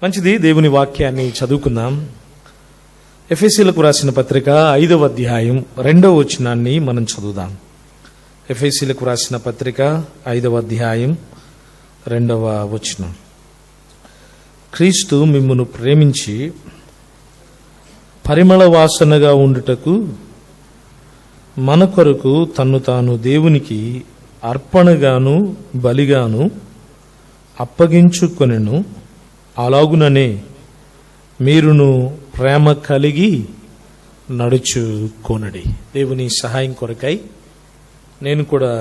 మంచిది, దేవుని వాక్యాన్ని చదువుకుందాం. ఎఫెసీలకు రాసిన పత్రిక 5వ అధ్యాయం 2వ వచనాన్ని మనం చదువుదాం. ఎఫెసీలకు రాసిన పత్రిక 5వ అధ్యాయం 2వ వచనం. క్రీస్తు మిమ్మును ప్రేమించి పరిమళ వాసనగా ఉండుటకు మన కొరకు తన్ను తాను దేవునికి అర్పణగాను బలిగాను అప్పగించుకొనెను. అలాగుననే మీరును ప్రేమ కలిగి నడుచుకొనుడి. దేవుని సహాయం కొరకై నేను కూడా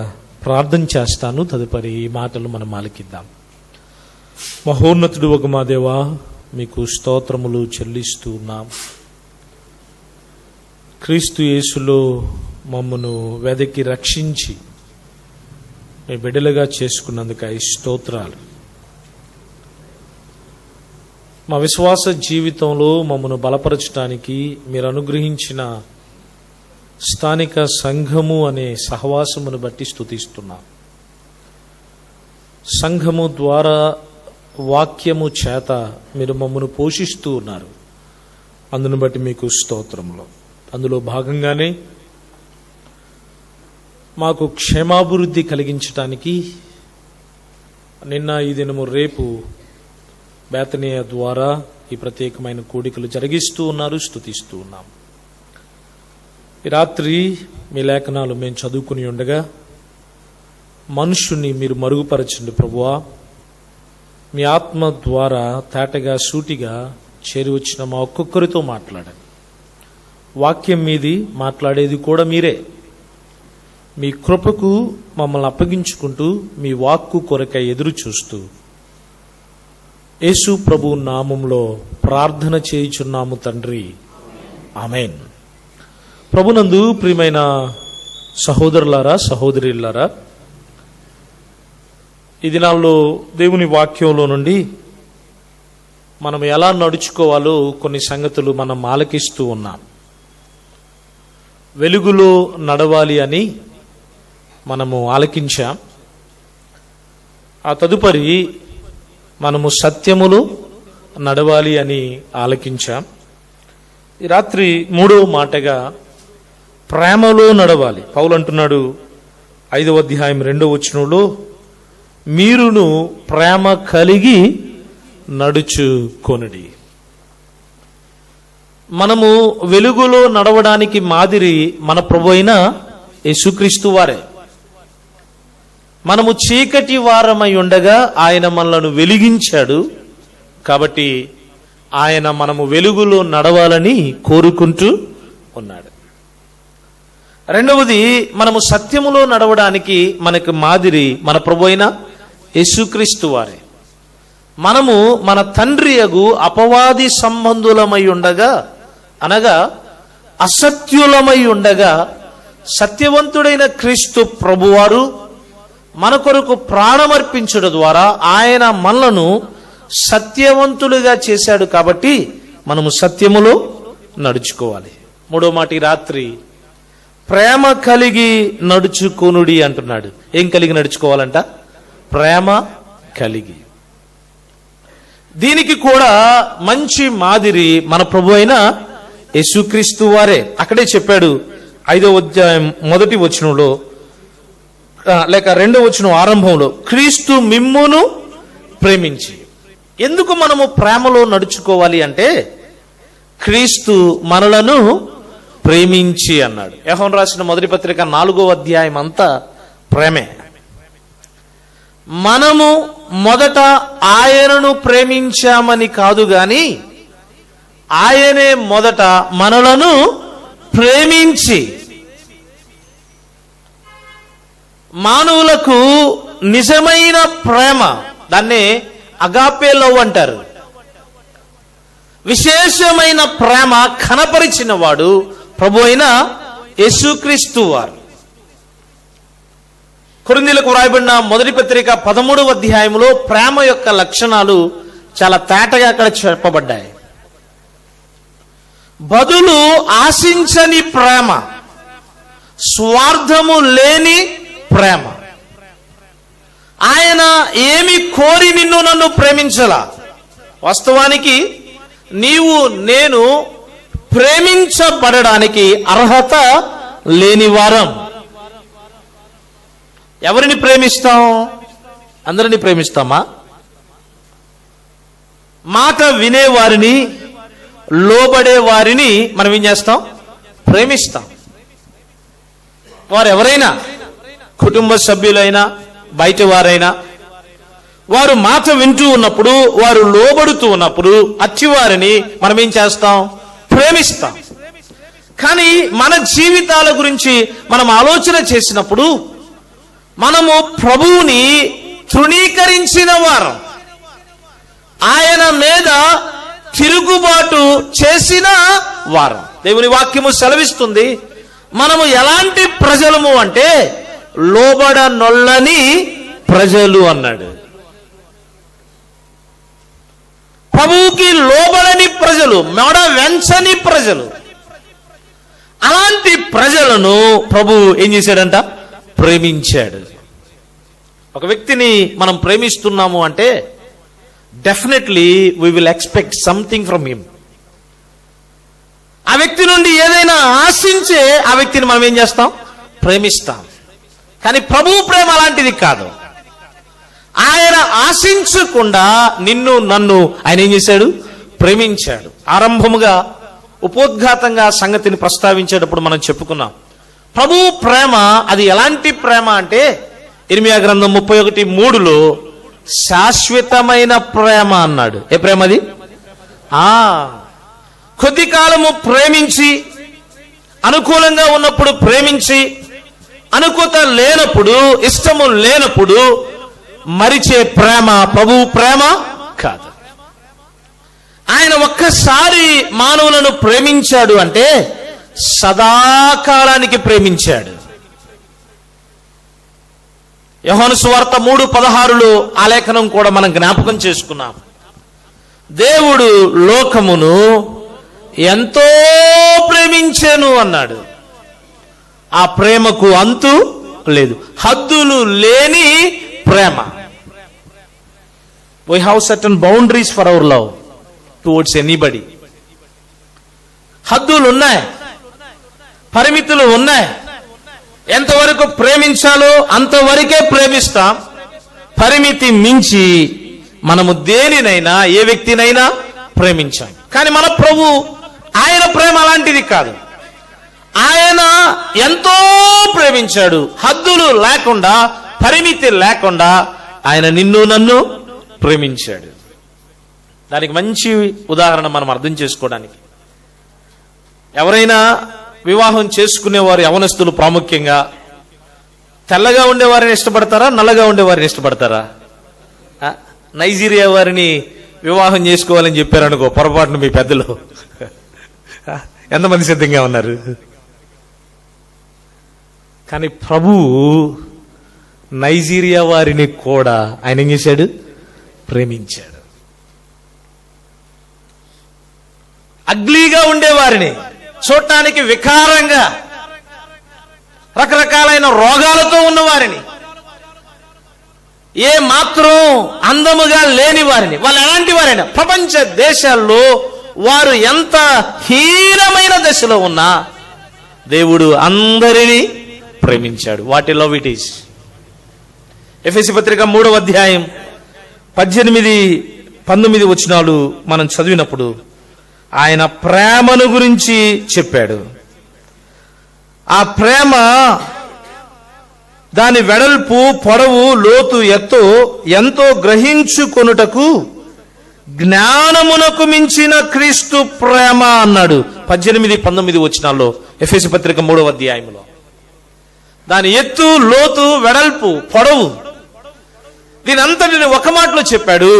ప్రార్థన చేస్తాను. తదుపరి ఈ మాటలు మనం ఆలకిద్దాం. మహోన్నతుడు ఒక మా దేవా, మీకు స్తోత్రములు చెల్లిస్తూ ఉన్నాం. క్రీస్తు యేసులో మమ్మను వెదకి రక్షించి మీ బిడ్డలుగా చేసుకున్నందుకై స్తోత్రాలు. మా విశ్వాస జీవితంలో మమ్మను బలపరచడానికి మీరు అనుగ్రహించిన స్థానిక సంఘము అనే సహవాసమును బట్టి స్తుతిస్తున్నాం. సంఘము ద్వారా వాక్యము చేత మీరు మమ్మను పోషిస్తూ ఉన్నారు. అందును బట్టి మీకు స్తోత్రములు. అందులో భాగంగానే మాకు క్షేమాభివృద్ధి కలిగించటానికి నిన్న ఈ దినము రేపు బేతనీయ ద్వారా ఈ ప్రత్యేకమైన కూడికలు జరిగిస్తూ ఉన్నారు. స్తుతిస్తూ ఉన్నాం. ఈ రాత్రి మీ లేఖనాలు మేము చదువుకుని ఉండగా మనుషుని మీరు మరుగుపరచండి ప్రభువా. మీ ఆత్మ ద్వారా తేటగా సూటిగా చేరి వచ్చిన మా ఒక్కొక్కరితో మాట్లాడండి. వాక్యం మీది, మాట్లాడేది కూడా మీరే. మీ కృపకు మమ్మల్ని అప్పగించుకుంటూ మీ వాక్కు కొరకై ఎదురు చూస్తూ యేసు ప్రభు నామములో ప్రార్థన చేయుచున్నాము తండ్రి, ఆమేన్. ప్రభునందు ప్రియమైన సహోదరులారా, సహోదరులారా, ఈ దినాల్లో దేవుని వాక్యంలో నుండి మనం ఎలా నడుచుకోవాలో కొన్ని సంగతులు మనం ఆలకిస్తూ ఉన్నాం. వెలుగులో నడవాలి అని మనము ఆలకించాం. ఆ తదుపరి మనము సత్యములు నడవాలి అని ఆలకించాం. ఈ రాత్రి 3వ మాటగా ప్రేమలో నడవాలి. పౌలు అంటున్నాడు 5వ అధ్యాయం 2వ వచనంలో, మీరును ప్రేమ కలిగి నడుచుకొనుడి. మనము వెలుగులో నడవడానికి మాదిరి మన ప్రభు అయిన యేసుక్రీస్తు వారే. మనము చీకటి వారమై ఉండగా ఆయన మనలను వెలిగించాడు. కాబట్టి ఆయన మనము వెలుగులో నడవాలని కోరుకుంటూ ఉన్నాడు. రెండవది, మనము సత్యములో నడవడానికి మనకు మాదిరి మన ప్రభు అయిన యేసుక్రీస్తు వారే. మనము మన తండ్రి యగు అపవాది సంబంధులమై ఉండగా, అనగా అసత్యులమై ఉండగా, సత్యవంతుడైన క్రీస్తు ప్రభువారు మన కొరకు ప్రాణమర్పించడం ద్వారా ఆయన మనలను సత్యవంతులుగా చేశాడు. కాబట్టి మనము సత్యములో నడుచుకోవాలి. 3వ మాట ఈ రాత్రి ప్రేమ కలిగి నడుచుకొనుడి అంటున్నాడు. ఏం కలిగి నడుచుకోవాలంట? ప్రేమ కలిగి. దీనికి కూడా మంచి మాదిరి మన ప్రభు అయిన యేసుక్రీస్తు వారే. అక్కడే చెప్పాడు 5వ అధ్యాయం 1వ వచనంలో, లేక 2వ వచనం ఆరంభంలో, క్రీస్తు మిమ్మును ప్రేమించి. ఎందుకు మనము ప్రేమలో నడుచుకోవాలి అంటే, క్రీస్తు మనలను ప్రేమించి అన్నాడు. యోహాను రాసిన మొదటి పత్రిక 4వ అధ్యాయం అంతా ప్రేమే. మనము మొదట ఆయనను ప్రేమించామని కాదు గాని, ఆయనే మొదట మనలను ప్రేమించి. మానవులకు నిజమైన ప్రేమ, దాన్నే అగాపే లవ్ అంటారు. విశేషమైన ప్రేమ కనపరిచిన వాడు ప్రభు అయిన యేసుక్రీస్తు వారు. కొరింథీయులకు వ్రాయబడిన మొదటి పత్రిక 13వ అధ్యాయంలో ప్రేమ యొక్క లక్షణాలు చాలా తేటగా అక్కడ చెప్పబడ్డాయి. బదులు ఆశించని ప్రేమ, స్వార్థము లేని ప్రేమ. ఆయన ఏమి కోరి నిన్ను నన్ను ప్రేమించలా. వాస్తవానికి నీవు నేను ప్రేమించబడడానికి అర్హత లేని వారం. ఎవరిని ప్రేమిస్తాం? అందరిని ప్రేమిస్తామా? మాట వినేవారిని, లోబడే వారిని మనం ఏం చేస్తాం? ప్రేమిస్తాం. వారు ఎవరైనా, కుటుంబ సభ్యులైనా బయట వారైనా, వారు మాట వింటూ ఉన్నప్పుడు, వారు లోబడుతూ ఉన్నప్పుడు అచ్చివారిని మనం ఏం చేస్తాం? ప్రేమిస్తాం. కానీ మన జీవితాల గురించి మనం ఆలోచన చేసినప్పుడు మనము ప్రభువుని తృణీకరించిన వారం, ఆయన మీద తిరుగుబాటు చేసిన వారం. దేవుని వాక్యము సెలవిస్తుంది, మనము ఎలాంటి ప్రజలము అంటే లోబడనొల్లని ప్రజలు అన్నాడు. ప్రభువుకి లోబడని ప్రజలు, మెడ వెంచని ప్రజలు. అలాంటి ప్రజలను ప్రభు ఏం చేశాడంట? ప్రేమించాడు. ఒక వ్యక్తిని మనం ప్రేమిస్తున్నాము అంటే definitely we will expect something from him. ఆ వ్యక్తి నుండి ఏదైనా ఆశించే ఆ వ్యక్తిని మనం ఏం చేస్తాం? ప్రేమిస్తాం. కానీ ప్రభు ప్రేమ అలాంటిది కాదు. ఆయన ఆశించకుండా నిన్ను నన్ను ఆయన ఏం చేశాడు? ప్రేమించాడు. ఆరంభముగా ఉపోద్ఘాతంగా సంగతిని ప్రస్తావించేటప్పుడు మనం చెప్పుకున్నాం, ప్రభు ప్రేమ అది ఎలాంటి ప్రేమ అంటే ఇర్మియా గ్రంథం 31:3 శాశ్వతమైన ప్రేమ అన్నాడు. ఏ ప్రేమ అది? కొద్ది కాలము ప్రేమించి, అనుకూలంగా ఉన్నప్పుడు ప్రేమించి, అనుకూలత లేనప్పుడు, ఇష్టము లేనప్పుడు మరిచే ప్రేమ ప్రభు ప్రేమ కాదు. ఆయన ఒక్కసారి మానవులను ప్రేమించాడు అంటే సదాకాలానికి ప్రేమించాడు. యోహాను సువార్త 3:16 ఆ లేఖనం కూడా మనం జ్ఞాపకం చేసుకున్నాం. దేవుడు లోకమును ఎంతో ప్రేమించెను అన్నాడు. ఆ ప్రేమకు అంతు లేదు, హద్దులు లేని ప్రేమ. We have certain boundaries for our love towards anybody. హద్దులు ఉన్నాయి, పరిమితులు ఉన్నాయి. ఎంతవరకు ప్రేమించాలో అంతవరకే ప్రేమిస్తాం. పరిమితి మించి మనము దేనినైనా, ఏ వ్యక్తినైనా ప్రేమించాం. కానీ మన ప్రభు, ఆయన ప్రేమ అలాంటిది కాదు. ఆయన ఎంతో ప్రేమించాడు, హద్దులు లేకుండా, పరిమితి లేకుండా ఆయన నిన్ను నన్ను ప్రేమించాడు. దానికి మంచి ఉదాహరణ మనం అర్థం చేసుకోవడానికి, ఎవరైనా వివాహం చేసుకునేవారు యవనస్తులు ప్రాముఖ్యంగా తెల్లగా ఉండేవారిని ఇష్టపడతారా, నల్లగా ఉండేవారిని ఇష్టపడతారా? నైజీరియా వారిని వివాహం చేసుకోవాలని చెప్పారనుకో పొరపాటును మీ పెద్దలు, ఎంతమంది సిద్ధంగా ఉన్నారు? కానీ ప్రభువు నైజీరియా వారిని కూడా ఆయన ఏం చేశాడు? ప్రేమించాడు. అగ్లీగా ఉండేవారిని, చూడటానికి వికారంగా, రకరకాలైన రోగాలతో ఉన్నవారిని, ఏ మాత్రం అందముగా లేని వారిని, వాళ్ళు ఎలాంటి వారైనా ప్రపంచ దేశాల్లో వారు ఎంత హీనమైన దశలో ఉన్నా దేవుడు అందరినీ ప్రేమించాడు. What a love it is. ఎఫెసీ పత్రిక 3వ అధ్యాయం 18-19 వచనాలు మనం చదివినప్పుడు ఆయన ప్రేమను గురించి చెప్పాడు. ఆ ప్రేమ దాని వెడల్పు, పొడవు, లోతు, ఎత్తు ఎంతో గ్రహించుకొనుటకు జ్ఞానమునకు మించిన క్రీస్తు ప్రేమ అన్నాడు 18-19 వచనాల్లో ఎఫెసీ పత్రిక 3వ అధ్యాయంలో. దాని ఎత్తు, లోతు, వెడల్పు, పొడవు, దీని అంతటిని ఒక మాటలో చెప్పాడు,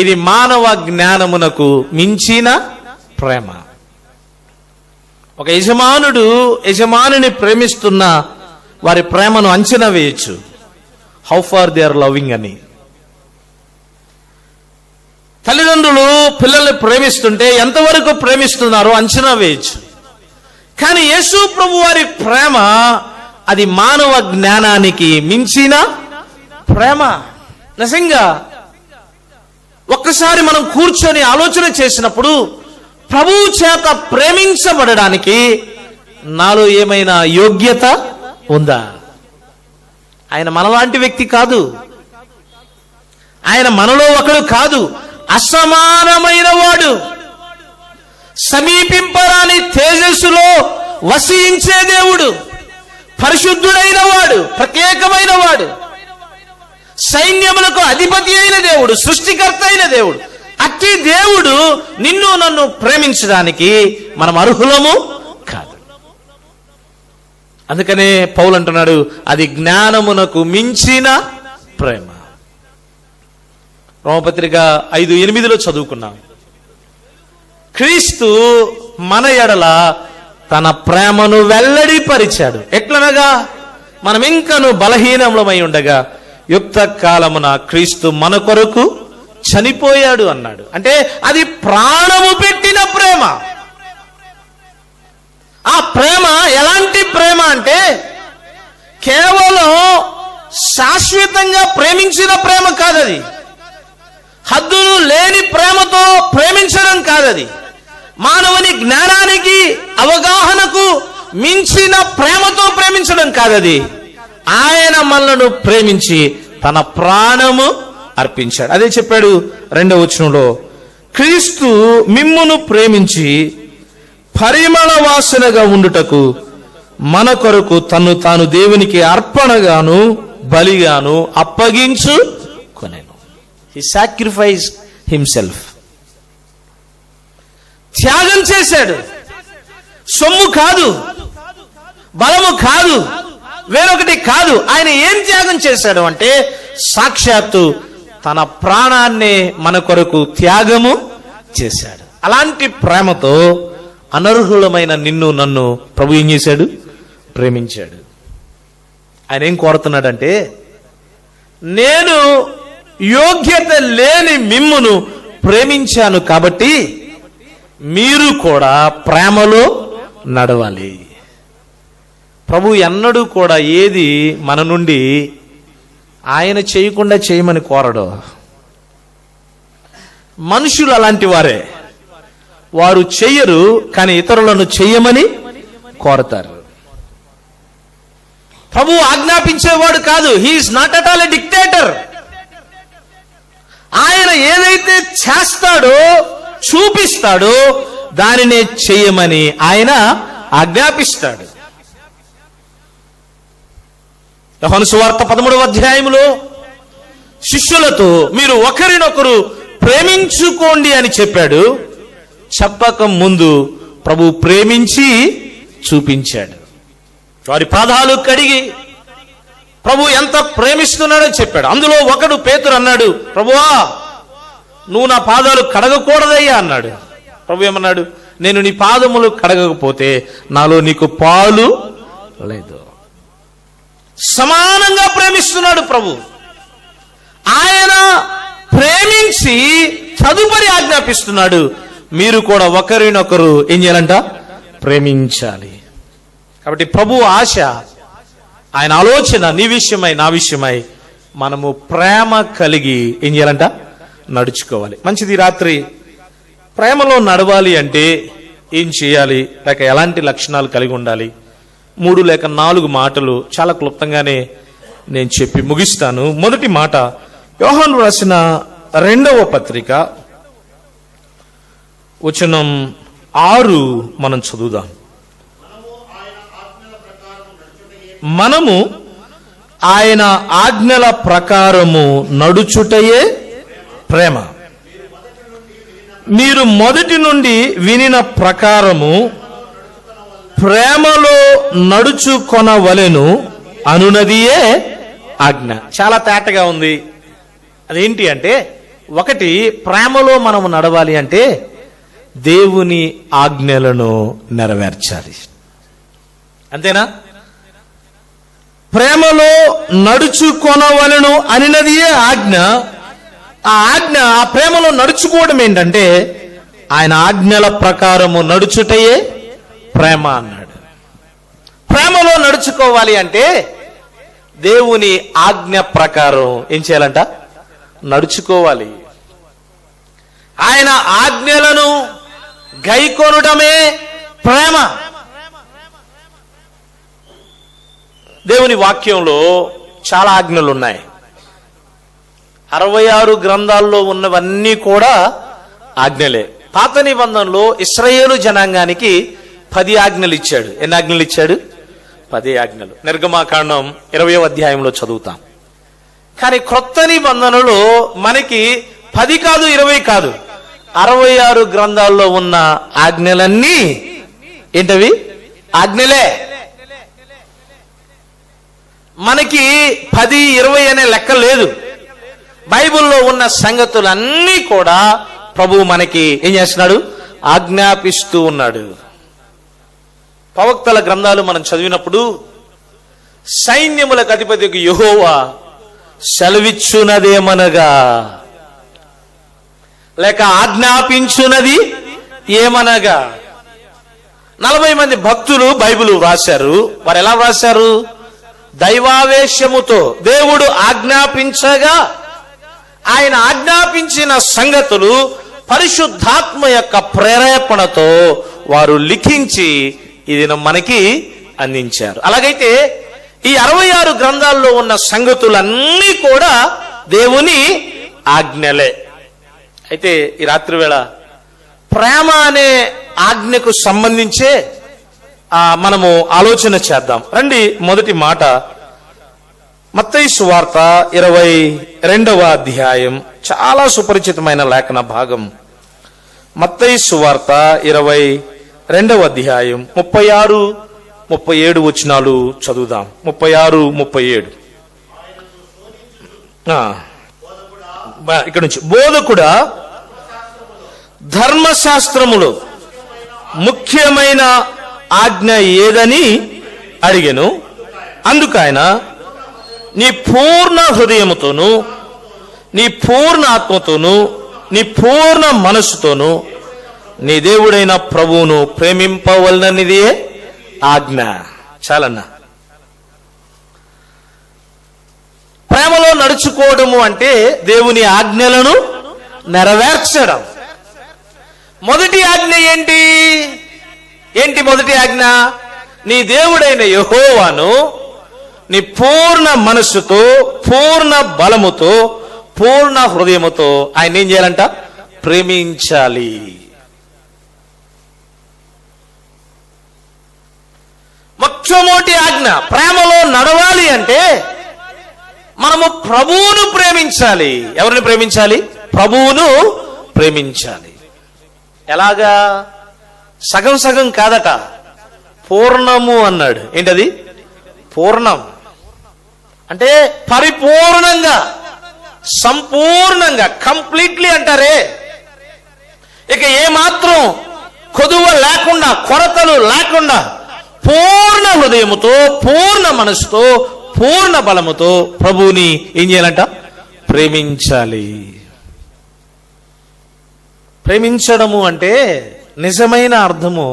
ఇది మానవ జ్ఞానమునకు మించిన ప్రేమ. ఒక యజమానుడు యజమానిని ప్రేమిస్తున్న వారి ప్రేమను అంచనా వేయచ్చు, how far they are loving అని. తల్లిదండ్రులు పిల్లల్ని ప్రేమిస్తుంటే ఎంతవరకు ప్రేమిస్తున్నారో అంచనా వేయచ్చు. కానీ యేసు ప్రభు వారి ప్రేమ అది మానవ జ్ఞానానికి మించిన ప్రేమ. నిజంగా ఒక్కసారి మనం కూర్చొని ఆలోచన చేసినప్పుడు, ప్రభువు చేత ప్రేమించబడడానికి నాలో ఏమైనా యోగ్యత ఉందా? ఆయన మనలాంటి వ్యక్తి కాదు, ఆయన మనలో ఒకడు కాదు, అసమానమైన వాడు, సమీపింపరాని తేజస్సులో వసించే దేవుడు, పరిశుద్ధుడైన వాడు, ప్రత్యేకమైన వాడు, సైన్యములకు అధిపతి అయిన దేవుడు, సృష్టికర్త అయిన దేవుడు. అట్టి దేవుడు నిన్ను నన్ను ప్రేమించడానికి మనం అర్హులము కాదు. అందుకనే పౌలు అంటున్నాడు, అది జ్ఞానమునకు మించిన ప్రేమ. రోమపత్రిక 5:8 చదువుకున్నాం. క్రీస్తు మన ఎడల తన ప్రేమను వెల్లడిపరిచాడు. ఎట్లనగా, మనం ఇంకను బలహీనములమై ఉండగా యుక్త కాలమున క్రీస్తు మన కొరకు చనిపోయాడు అన్నాడు. అంటే అది ప్రాణము పెట్టిన ప్రేమ. ఆ ప్రేమ ఎలాంటి ప్రేమ అంటే, కేవలం శాశ్వతంగా ప్రేమించిన ప్రేమ కాదది. హద్దులు లేని ప్రేమతో ప్రేమించడం కాదది. మానవుని జ్ఞానానికి అవగాహనకు మించిన ప్రేమతో ప్రేమించడం కాదది. ఆయన మనలను ప్రేమించి తన ప్రాణము అర్పించాడు. అదే చెప్పాడు 2వ వచనంలో, క్రీస్తు మిమ్మును ప్రేమించి పరిమళ వాసనగా ఉండుటకు మన కొరకు తన్ను తాను దేవునికి అర్పణగాను బలిగాను అప్పగించుకొనెను. హి సాక్రిఫైస్డ్ హిమ్సెల్ఫ్. త్యాగం చేశాడు. సొమ్ము కాదు, బలము కాదు, వేరొకటి కాదు. ఆయన ఏం త్యాగం చేశాడు అంటే, సాక్షాత్తు తన ప్రాణాన్నే మన కొరకు త్యాగము చేశాడు. అలాంటి ప్రేమతో అనర్హులమైన నిన్ను నన్ను ప్రభు ఏం చేశాడు? ప్రేమించాడు. ఆయన ఏం కోరుతున్నాడంటే, నేను యోగ్యత లేని మిమ్మును ప్రేమించాను కాబట్టి మీరు కూడా ప్రేమలో నడవాలి. ప్రభు ఎన్నడూ కూడా ఏది మన నుండి ఆయన చేయకుండా చేయమని కోరడు. మనుషులు అలాంటి వారే, వారు చెయ్యరు, కానీ ఇతరులను చెయ్యమని కోరతారు. ప్రభు ఆజ్ఞాపించేవాడు కాదు. He is not at all a dictator. ఆయన ఏదైతే చేస్తాడో, చూపిస్తాడో దానినే చెయ్యమని ఆయన ఆజ్ఞాపిస్తాడు. యోహాను సువార్త 13వ అధ్యాయములో శిష్యులతో మీరు ఒకరినొకరు ప్రేమించుకోండి అని చెప్పాడు. చెప్పక ముందు ప్రభు ప్రేమించి చూపించాడు. వారి పాదాలు కడిగి ప్రభు ఎంత ప్రేమిస్తున్నాడో చెప్పాడు. అందులో ఒకడు పేతురు అన్నాడు, ప్రభువా నువ్వు నా పాదాలు కడగకూడదయ్యా అన్నాడు. ప్రభు ఏమన్నాడు? నేను నీ పాదములు కడగకపోతే నాలో నీకు పాలు లేదు. సమానంగా ప్రేమిస్తున్నాడు ప్రభు. ఆయన ప్రేమించి తదుపరి ఆజ్ఞాపిస్తున్నాడు, మీరు కూడా ఒకరినొకరు ఏం చేయాలంట? ప్రేమించాలి. కాబట్టి ప్రభు ఆశ, ఆయన ఆలోచన నీ విషయమై నా విషయమై మనము ప్రేమ కలిగి ఏం చేయాలంట? నడుచుకోవాలి. మంచిది. రాత్రి ప్రేమలో నడవాలి అంటే ఏం చేయాలి, లేక ఎలాంటి లక్షణాలు కలిగి ఉండాలి? 3 లేక 4 మాటలు చాలా క్లుప్తంగానే నేను చెప్పి ముగిస్తాను. మొదటి మాట, యోహాను రాసిన 2వ పత్రిక వచనం 6 మనం చదువుదాం. మనము ఆయన ఆజ్ఞల ప్రకారము నడుచుటయే ప్రేమ. మీరు మొదటి నుండి వినిన ప్రకారము ప్రేమలో నడుచుకొనవలెను అనునదియే ఆజ్ఞ. చాలా తేటగా ఉంది. అదేంటి అంటే, ఒకటి, ప్రేమలో మనము నడవాలి అంటే దేవుని ఆజ్ఞలను నెరవేర్చాలి. అంతేనా? ప్రేమలో నడుచుకొనవలెను అనినదియే ఆజ్ఞ. ఆ ఆజ్ఞ, ఆ ప్రేమలో నడుచుకోవడం ఏంటంటే ఆయన ఆజ్ఞల ప్రకారము నడుచుటయే ప్రేమ అన్నాడు. ప్రేమలో నడుచుకోవాలి అంటే దేవుని ఆజ్ఞ ప్రకారం ఏం చేయాలంట? నడుచుకోవాలి. ఆయన ఆజ్ఞలను గైకొనటమే ప్రేమ. దేవుని వాక్యంలో చాలా ఆజ్ఞలు ఉన్నాయి. 66 గ్రంథాల్లో ఉన్నవన్నీ కూడా ఆజ్ఞలే. పాత నిబంధనలో ఇశ్రాయేలు జనాంగానికి 10 ఆజ్ఞలు ఇచ్చాడు. ఎన్ని ఆజ్ఞలు ఇచ్చాడు? 10 ఆజ్ఞలు. నిర్గమాకాండం 20వ అధ్యాయంలో చదువుతాం. కానీ క్రొత్త నిబంధనలో మనకి 10 కాదు, 20 కాదు, 66 గ్రంథాల్లో ఉన్న ఆజ్ఞలన్నీ ఏంటవి? ఆజ్ఞలే. మనకి 10, 20 అనే లెక్క లేదు. బైబిల్లో ఉన్న సంగతులన్నీ కూడా ప్రభువు మనకి ఏం చేస్తున్నాడు? ఆజ్ఞాపిస్తూ ఉన్నాడు. ప్రవక్తల గ్రంథాలు మనం చదివినప్పుడు సైన్యములకు అధిపతికి యెహోవా సెలవిచ్చునదేమనగా, లేక ఆజ్ఞాపించున్నది ఏమనగా, 40 మంది భక్తులు బైబిల్ వ్రాశారు. వారు ఎలా వ్రాశారు? దైవావేశముతో దేవుడు ఆజ్ఞాపించగా ఆయన ఆజ్ఞాపించిన సంగతులు పరిశుద్ధాత్మ యొక్క ప్రేరేపణతో వారు లిఖించి ఇది మనకి అందించారు. అలాగైతే ఈ 66 గ్రంథాల్లో ఉన్న సంగతులన్నీ కూడా దేవుని ఆజ్ఞలే. అయితే ఈ రాత్రి వేళ ప్రేమ అనే ఆజ్ఞకు సంబంధించే మనము ఆలోచన చేద్దాం. రండి, మొదటి మాట మత్తయి సువార్త 22వ అధ్యాయం, చాలా సుపరిచితమైన లేఖన భాగం. మత్తయి సువార్త 22వ అధ్యాయం 36, 37 వచనాలు చదువుదాం. 36, 37. ఇక్కడ నుంచి, బోధకుడా ధర్మశాస్త్రములో ముఖ్యమైన ఆజ్ఞ ఏదని అడిగెను. అందుకైన నీ పూర్ణ హృదయముతోను, నీ పూర్ణ ఆత్మతోను, నీ పూర్ణ మనస్సుతోను నీ దేవుడైన ప్రభువును ప్రేమింపవలననిదే ఆజ్ఞ. చాలన్నా. ప్రేమలో నడుచుకోవడము అంటే దేవుని ఆజ్ఞలను నెరవేర్చడం. మొదటి ఆజ్ఞ ఏంటి? మొదటి ఆజ్ఞ? నీ దేవుడైన యెహోవాను నీ పూర్ణ మనస్సుతో, పూర్ణ బలముతో, పూర్ణ హృదయముతో ఆయన ఏం చేయాలంట? ప్రేమించాలి. మొట్టమొదటి ఆజ్ఞ. ప్రేమలో నడవాలి అంటే మనము ప్రభువును ప్రేమించాలి. ఎవరిని ప్రేమించాలి? ప్రభువును ప్రేమించాలి. ఎలాగా? సగం సగం కాదట, పూర్ణము అన్నాడు. ఏంటది? పూర్ణం అంటే పరిపూర్ణంగా, సంపూర్ణంగా, కంప్లీట్లీ అంటారే. ఇక ఏమాత్రం కొదువ లేకుండా, కొరతలు లేకుండా, పూర్ణ హృదయముతో, పూర్ణ మనసుతో, పూర్ణ బలముతో ప్రభువుని ఏం చేయాలంట? ప్రేమించాలి. ప్రేమించడము అంటే నిజమైన అర్థము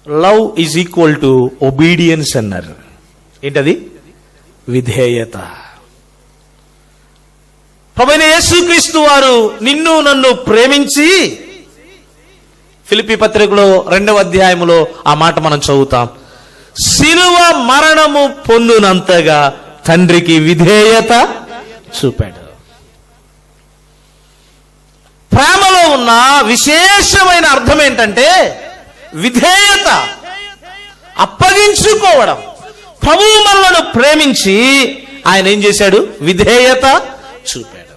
love is equal to obedience అన్నారు. ఏంటది? విధేయత. ప్రభువైన యేసుక్రీస్తు వారు నిన్ను నన్ను ప్రేమించి, ఫిలిప్పీ పత్రికలో 2వ అధ్యాయములో ఆ మాట మనం చదువుతాం, శిలువ మరణము పొందునంతగా తండ్రికి విధేయత చూపాడు. ప్రేమలో ఉన్న విశేషమైన అర్థం ఏంటంటే విధేయత, అప్పగించుకోవడం. ప్రభువు మనలను ప్రేమించి ఆయన ఏం చేశాడు? విధేయత చూపాడు.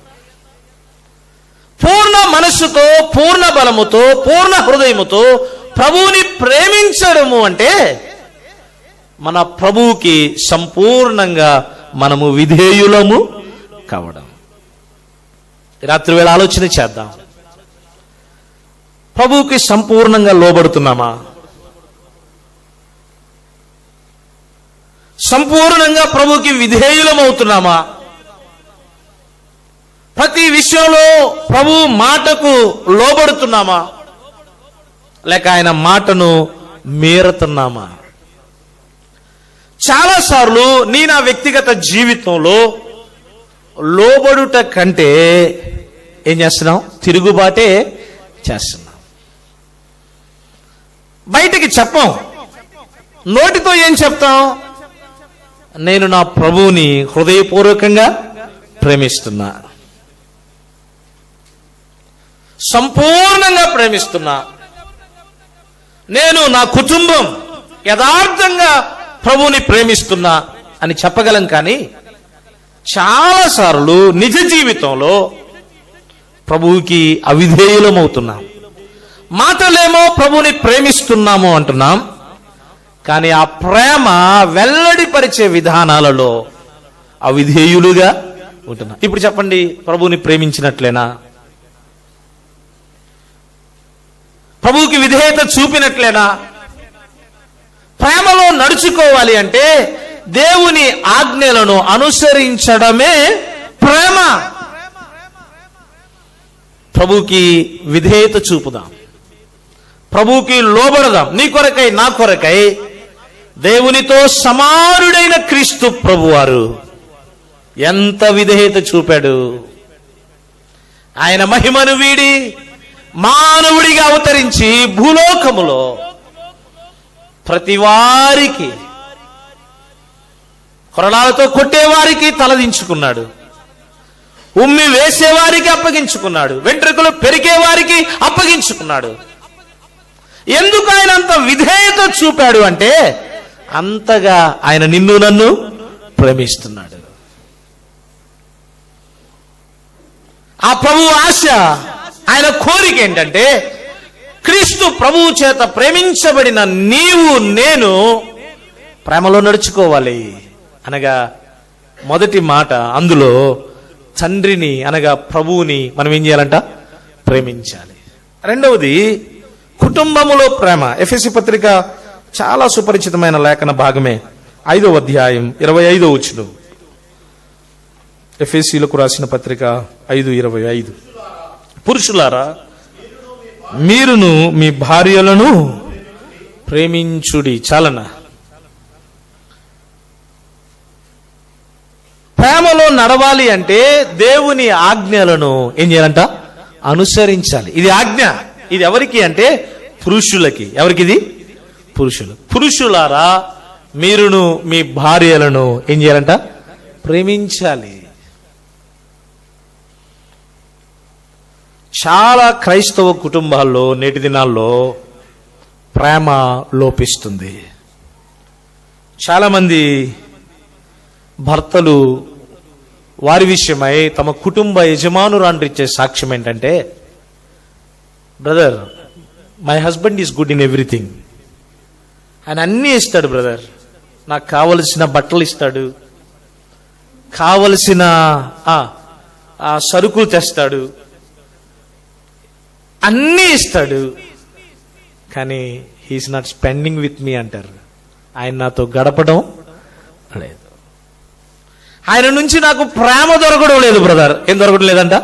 పూర్ణ మనస్సుతో, పూర్ణ బలముతో, పూర్ణ హృదయముతో ప్రభువుని ప్రేమించడము అంటే మన ప్రభువుకి సంపూర్ణంగా మనము విధేయులము కావడం. రాత్రి వేళ ఆలోచన చేద్దాం. ప్రభువుకి సంపూర్ణంగా లోబడుతున్నామా? సంపూర్ణంగా ప్రభువుకి విధేయులం అవుతున్నామా? ప్రతి విషయంలో ప్రభు మాటకు లోబడుతున్నామా? లేక ఆయన మాటను మీరుతున్నామా? చాలాసార్లు నా వ్యక్తిగత జీవితంలో లోబడుట కంటే ఏం చేస్తున్నాం? తిరుగుబాటే చేస్తున్నాం. బయటికి చెప్పం, నోటితో ఏం చెప్తాం? నేను నా ప్రభువుని హృదయపూర్వకంగా ప్రేమిస్తున్నా, సంపూర్ణంగా ప్రేమిస్తున్నా, నేను నా కుటుంబం యథార్థంగా ప్రభువుని ప్రేమిస్తున్నా అని చెప్పగలం. కానీ చాలాసార్లు నిజ జీవితంలో ప్రభువుకి అవిధేయులమవుతున్నాం. మాటలేమో ప్రభువుని ప్రేమిస్తున్నాము అంటున్నాం, కానీ ఆ ప్రేమ వెల్లడిపరిచే విధానాలలో అవిధేయులుగా ఉంటున్నాం. ఇప్పుడు చెప్పండి, ప్రభువుని ప్రేమించినట్లేనా? ప్రభువుకి విధేయత చూపినట్లేనా? ప్రేమలో నడుచుకోవాలి అంటే దేవుని ఆజ్ఞలను అనుసరించడమే ప్రేమ. ప్రభువుకి విధేయత చూపుదాం, ప్రభువుకి లోబడదాం. నీ కొరకై నా కొరకై దేవునితో సమానుడైన క్రీస్తు ప్రభువారు ఎంత విధేయత చూపాడు. ఆయన మహిమను వీడి మానవుడిగా అవతరించి భూలోకములో ప్రతి వారికి, కొరడాలతో కొట్టేవారికి తలదించుకున్నాడు, ఉమ్మి వేసేవారికి అప్పగించుకున్నాడు, వెంట్రుకలు పెరిగేవారికి అప్పగించుకున్నాడు. ఎందుకు ఆయన అంత విధేయత చూపాడు అంటే అంతగా ఆయన నిన్ను నన్ను ప్రేమిస్తున్నాడు. ఆ ప్రభు ఆశ, ఆయన కోరిక ఏంటంటే క్రీస్తు ప్రభువు చేత ప్రేమించబడిన నీవు నేను ప్రేమలో నడుచుకోవాలి. అనగా మొదటి మాట అందులో తండ్రిని అనగా ప్రభువుని మనం ఏం చేయాలంట? ప్రేమించాలి. రెండవది కుటుంబములో ప్రేమ. ఎఫెసీ పత్రిక చాలా సుపరిచితమైన లేఖన భాగమే, 5వ అధ్యాయం 25వ వచనం. ఎఫెసీలకు రాసిన పత్రిక 5:25. పురుషులారా మీరును మీ భార్యలను ప్రేమించుడి. చాలనా? ప్రేమలో నడవాలి అంటే దేవుని ఆజ్ఞలను ఏం చేయాలంట? అనుసరించాలి. ఇది ఆజ్ఞ. ఇది ఎవరికి అంటే పురుషులకి. ఎవరికి ఇది? పురుషులు. పురుషులారా మీరును మీ భార్యలను ఏం చేయాలంట? ప్రేమించాలి. చాలా క్రైస్తవ కుటుంబాల్లో నేటి దినాల్లో ప్రేమ లోపిస్తుంది. చాలా మంది భర్తలు వారి విషయమై తమ కుటుంబ యజమానురాండ్రు ఇచ్చే సాక్ష్యం ఏంటంటే, brother my husband is good in everything. ఆయన అన్నీ ఇస్తాడు బ్రదర్, నాకు కావలసిన బట్టలు ఇస్తాడు, కావలసిన సరుకులు తెస్తాడు, అన్నీ ఇస్తాడు, కానీ he's not spending with me అంటారు. ఆయన నాతో గడపడం లేదు, ఆయన నుంచి నాకు ప్రేమ దొరకడం లేదు బ్రదర్. ఏం దొరకడం లేదంట?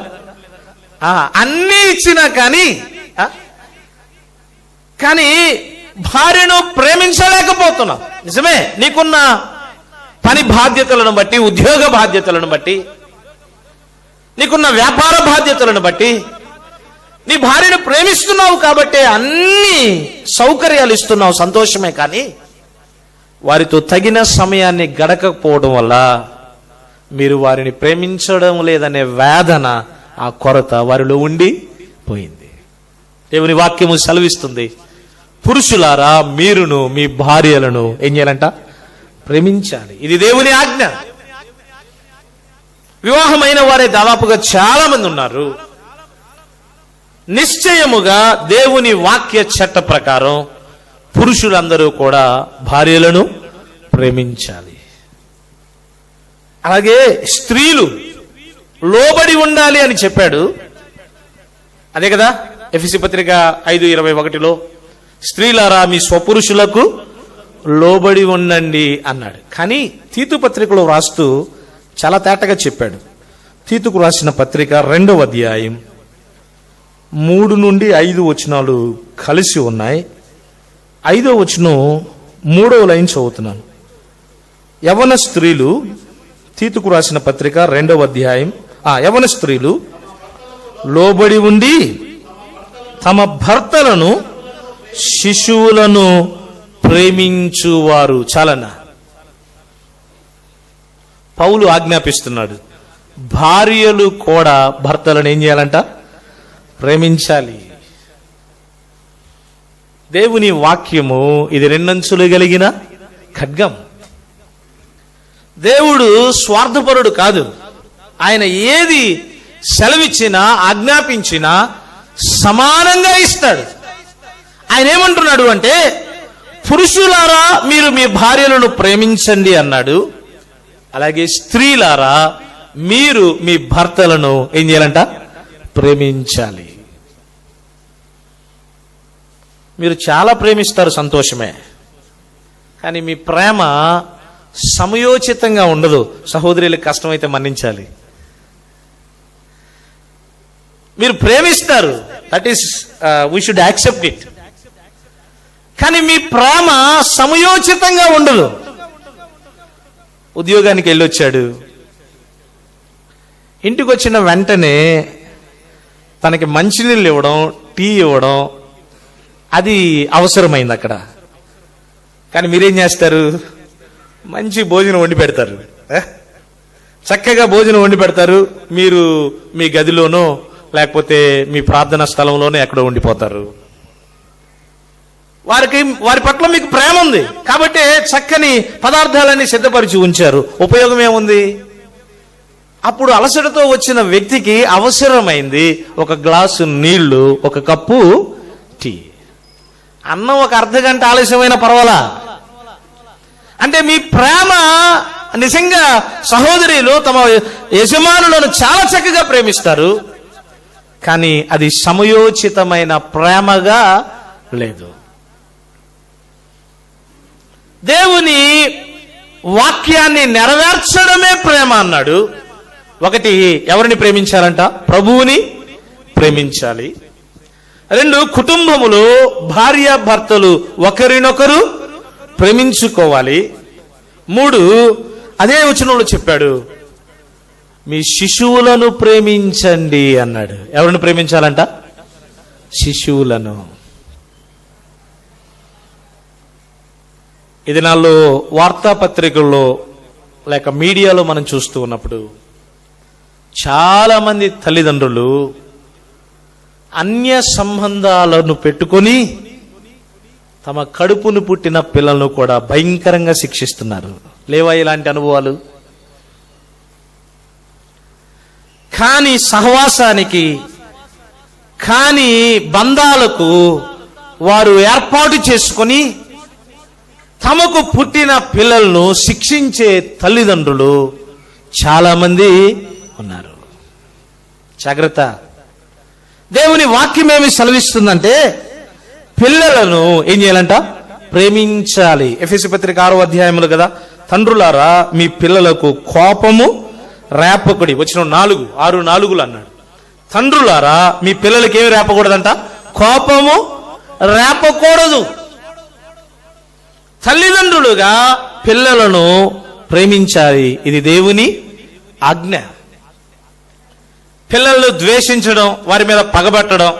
అన్నీ ఇచ్చినా కానీ భార్యను ప్రేమించలేకపోతున్నావు. నిజమే, నీకున్న పని బాధ్యతలను బట్టి, ఉద్యోగ బాధ్యతలను బట్టి, నీకున్న వ్యాపార బాధ్యతలను బట్టి నీ భార్యను ప్రేమిస్తున్నావు కాబట్టి అన్ని సౌకర్యాలు ఇస్తున్నావు, సంతోషమే. కానీ వారితో తగిన సమయాన్ని గడకపోవడం వల్ల మీరు వారిని ప్రేమించడం లేదనే వేదన, ఆ కొరత వారిలో ఉండి పోయింది. దేవుని వాక్యము సెలవిస్తుంది, పురుషులారా మీరును మీ భార్యలను ఏం చేయాలంట? ప్రేమించాలి. ఇది దేవుని ఆజ్ఞ. వివాహమైన వారే దాదాపుగా చాలా మంది ఉన్నారు. నిశ్చయముగా దేవుని వాక్య చట్ట ప్రకారం పురుషులందరూ కూడా భార్యలను ప్రేమించాలి. అలాగే స్త్రీలు లోబడి ఉండాలి అని చెప్పాడు. అదే కదా ఎఫెసీ పత్రిక 5:21లో స్త్రీలారా మీ స్వపురుషులకు లోబడి ఉండండి అన్నాడు. కానీ తీతు పత్రికలో రాస్తూ చాలా తేటగా చెప్పాడు. తీతుకు రాసిన పత్రిక 2వ అధ్యాయం 3 నుండి 5 వచనాలు కలిసి ఉన్నాయి. 5వ వచనం 3వ లైన్ చదువుతున్నాను. యవన స్త్రీలు, తీతుకు రాసిన పత్రిక 2వ అధ్యాయం, యవన స్త్రీలు లోబడి ఉండి తమ భర్తలను శిశువులను ప్రేమించువారు. చాలన్నా, పౌలు ఆజ్ఞాపిస్తున్నాడు, భార్యలు కూడా భర్తలను ఏం చేయాలంట? ప్రేమించాలి. దేవుని వాక్యము ఇది రెండంచులు కలిగిన ఖడ్గం. దేవుడు స్వార్థపరుడు కాదు. ఆయన ఏది సెలవిచ్చినా ఆజ్ఞాపించినా సమానంగా ఇస్తాడు. ఆయన ఏమంటున్నాడు అంటే, పురుషులారా మీరు మీ భార్యలను ప్రేమించండి అన్నాడు. అలాగే స్త్రీలారా మీరు మీ భర్తలను ఏం చేయాలంట? ప్రేమించాలి. మీరు చాలా ప్రేమిస్తారు, సంతోషమే. కానీ మీ ప్రేమ సమయోచితంగా ఉండదు. సహోదరులకు కష్టమైతే మన్నించాలి. మీరు ప్రేమిస్తారు, that is we should accept it. కానీ మీ ప్రేమ సమయోచితంగా ఉండదు. ఉద్యోగానికి వెళ్ళొచ్చాడు, ఇంటికి వచ్చిన వెంటనే తనకి మంచినీళ్ళు ఇవ్వడం, టీ ఇవ్వడం అది అవసరమైంది అక్కడ. కానీ మీరేం చేస్తారు? మంచి భోజనం వండి పెడతారు, చక్కగా భోజనం వండి పెడతారు. మీరు మీ గదిలోనో లేకపోతే మీ ప్రార్థనా స్థలంలోనో ఎక్కడో ఉండిపోతారు. వారి పట్ల మీకు ప్రేమ ఉంది కాబట్టి చక్కని పదార్థాలన్నీ సిద్ధపరిచి ఉంచారు. ఉపయోగం ఏముంది? అప్పుడు అలసటతో వచ్చిన వ్యక్తికి అవసరమైంది ఒక గ్లాసు నీళ్లు, ఒక కప్పు టీ. అన్నం ఒక అర్ధగంట ఆలస్యమైన పర్వాలా. అంటే మీ ప్రేమ నిజంగా సహోదరులు తమ యజమానులను చాలా చక్కగా ప్రేమిస్తారు, కానీ అది సమయోచితమైన ప్రేమగా లేదు. దేవుని వాక్యాన్ని నెరవేర్చడమే ప్రేమ అన్నాడు. ఒకటి, ఎవరిని ప్రేమించాలంట? ప్రభువుని ప్రేమించాలి. రెండు, కుటుంబములో భార్య భర్తలు ఒకరినొకరు ప్రేమించుకోవాలి. మూడు, అదే వచనంలో చెప్పాడు, మీ శిశువులను ప్రేమించండి అన్నాడు. ఎవరిని ప్రేమించాలంట? శిశువులను. ఈ దినాల్లో వార్తాపత్రికల్లో లేక మీడియాలో మనం చూస్తూ ఉన్నప్పుడు చాలా మంది తల్లిదండ్రులు అన్య సంబంధాలను పెట్టుకొని తమ కడుపును పుట్టిన పిల్లలను కూడా భయంకరంగా శిక్షిస్తున్నారు. లేవా ఇలాంటి అనుభవాలు? కానీ సహవాసానికి, కానీ బంధాలకు వారు ఏర్పాటు చేసుకొని తమకు పుట్టిన పిల్లలను శిక్షించే తల్లిదండ్రులు చాలా మంది ఉన్నారు. జాగ్రత్త. దేవుని వాక్యం ఏమి సెలవిస్తుందంటే పిల్లలను ఏం చేయాలంట? ప్రేమించాలి. ఎఫెసీ పత్రిక 6వ అధ్యాయములు కదా, తండ్రులారా మీ పిల్లలకు కోపము రేపకుడి. వచ్చిన 6:4 అన్నాడు. తండ్రులారా మీ పిల్లలకి ఏమి రేపకూడదంట? కోపము రేపకూడదు. తల్లిదండ్రులుగా పిల్లలను ప్రేమించాలి. ఇది దేవుని ఆజ్ఞ. పిల్లలను ద్వేషించడం, వారి మీద పగబట్టడం